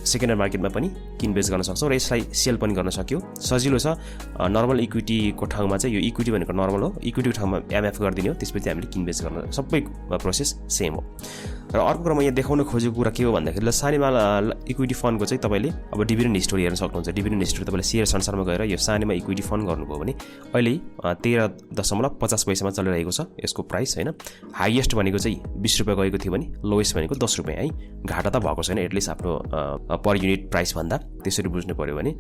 सेकेन्डरी मार्केटमा पनि किनबेच गर्न सक्छौँ र यसलाई सेल पनि गर्न सक्यो। सजिलो छ। नर्मल इक्विटीको ठाउँमा चाहिँ यो इक्विटी भनेको नर्मल हो, इक्विटीको ठाउँमा एमएफ गरिदिने हो, त्यसपछि हामीले किनबेच गर्न सबै प्रोसेस सेम हो। र अर्को कुरा म यहाँ देखाउन खोजेको कुरा के हो भन्दाखेरि सानिमा इक्विटी फन्डको चाहिँ तपाईँले अब डिभिडेन्ड हिस्टोरी हेर्न सक्नुहुन्छ। डिभिडेन्ड हिस्टोरी तपाईँले सेयर संसारमा गएर यो सानिमा इक्विटी फन्ड गर्नुभयो भने अहिले 13.50 पैसामा चलिरहेको छ यसको प्राइस होइन। हाइएस्ट भनेको चाहिँ 20 रुपियाँ गएको थियो भने लोएस्ट भनेको 10 रुपियाँ है। घाटा त भएको छैन एटलिस्ट आफ्नो पर युनिट प्राइस भन्दा, त्यसरी बुझ्नु पऱ्यो भने।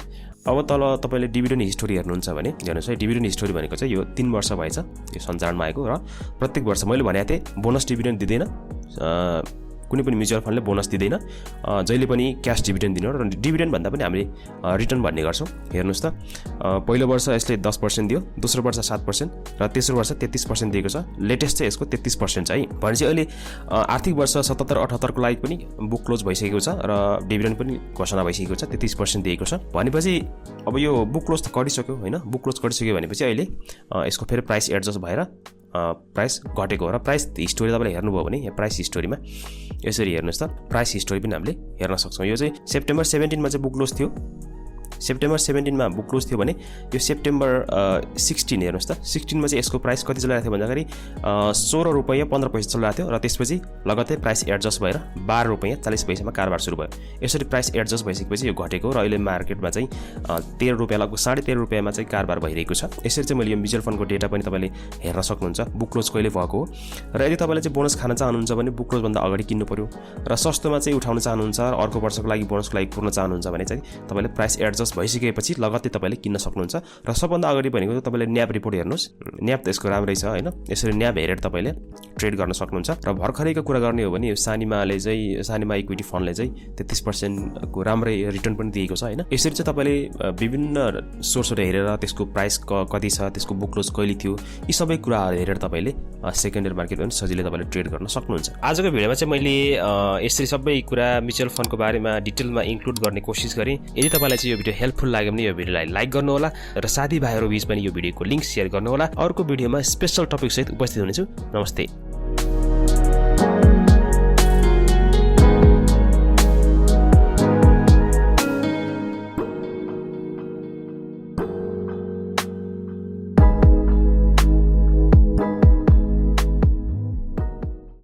अब तल तपाईँले डिभिडेन्ड हिस्टोरी हेर्नुहुन्छ भने हेर्नुहोस् है, डिभिडेन्ड हिस्टोरी भनेको चाहिँ यो 3 वर्ष भएछ यो सञ्चालनमा आएको र प्रत्येक वर्ष मैले भनेको थिएँ बोनस डिभिडेन्ड दिँदैन, कुनै पनि म्युचुअल फन्डले बोनस दिँदैन, जहिले पनि क्यास डिभिडेन्ड दिनु र डिभिडेन्ड भन्दा पनि हामीले रिटर्न भन्ने गर्छौँ। हेर्नुहोस् त, पहिलो वर्ष यसले 10% दियो, दोस्रो वर्ष 7% र तेस्रो वर्ष 33% दिएको छ। लेटेस्ट चाहिँ यसको 33% छ है। भनेपछि अहिले आर्थिक वर्ष 77-78 को लागि पनि बुक क्लोज भइसकेको छ र डिभिडेन्ड पनि घोषणा भइसकेको छ, 33% दिएको छ। भनेपछि अब यो बुक क्लोज त गरिसक्यो होइन, बुक क्लोज गरिसक्यो भनेपछि अहिले यसको फेरि प्राइस एडजस्ट भएर प्राइस घटेको हो। र प्राइस हिस्टोरी तपाईँले हेर्नुभयो भने यहाँ प्राइस हिस्टोरीमा यसरी हेर्नुहोस् त, प्राइस हिस्टोरी पनि हामीले हेर्न सक्छौँ। यो चाहिँ सेप्टेम्बर 17 मा चाहिँ बुक क्लोज थियो, सेप्टेम्बर 17 मा बुक क्लोज थियो भने यो सेप्टेम्बर 16 हेर्नुहोस् त, 16 मा चाहिँ यसको प्राइस कति चलिरहेको थियो भन्दाखेरि 16 रुपैयाँ 15 पैसा चलिरहेको थियो र त्यसपछि लगत्तै प्राइस एडजस्ट भएर 12 रुपैयाँ 40 पैसामा कारोबार सुरु भयो। यसरी प्राइस एडजस्ट भइसकेपछि यो घटेको र अहिले मार्केटमा चाहिँ 13 रुपैयाँ लगभग 13.5 रुपैयाँमा चाहिँ कारोबार भइरहेको छ। यसरी चाहिँ मैले यो म्युचुअल फन्डको डेटा पनि तपाईँले हेर्न सक्नुहुन्छ, बुक क्लोज कहिले भएको हो। र यदि तपाईँले चाहिँ बोनस खान चाहनुहुन्छ भने बुक क्लोजभन्दा अगाडि किन्नु पर्यो र सस्तोमा चाहिँ उठाउन चाहनुहुन्छ र अर्को वर्षको लागि बोनसको लागि कुर्न चाहनुहुन्छ भने चाहिँ तपाईँले प्राइस एडजस्ट भइसकेपछि लगत्तै तपाईँले किन्न सक्नुहुन्छ। र सबभन्दा अगाडि भनेको तपाईँले न्याप रिपोर्ट हेर्नुहोस्, न्याप त यसको राम्रै छ होइन। यसरी न्याप हेरेर तपाईँले ट्रेड गर्न सक्नुहुन्छ। र भर्खरैको कुरा गर्ने हो भने यो सानिमा इक्विटी फन्डले चाहिँ 33% को राम्रै रिटर्न पनि दिएको छ होइन। यसरी चाहिँ तपाईँले विभिन्न सोर्सहरू हेरेर त्यसको प्राइस कति छ, त्यसको बुक क्लोज कहिले थियो, यी सबै कुराहरू हेरेर तपाईँले सेकेन्डरी मार्केट पनि सजिलै तपाईँले ट्रेड गर्न सक्नुहुन्छ। आजको भिडियोमा चाहिँ मैले यसरी सबै कुरा म्युचुअल फन्डको बारेमा डिटेलमा इन्क्लुड गर्ने कोसिस गरेँ। यदि तपाईँलाई चाहिँ यो भिडियो हेल्पफुल लाग्यो भने यो भिडियोलाई लाइक गर्नुहोला र साथीभाइहरू बीच पनि यो भिडियोको लिङ्क सेयर गर्नुहोला। अर्को भिडियोमा स्पेशल टपिक सहित उपस्थित हुनेछु। नमस्ते।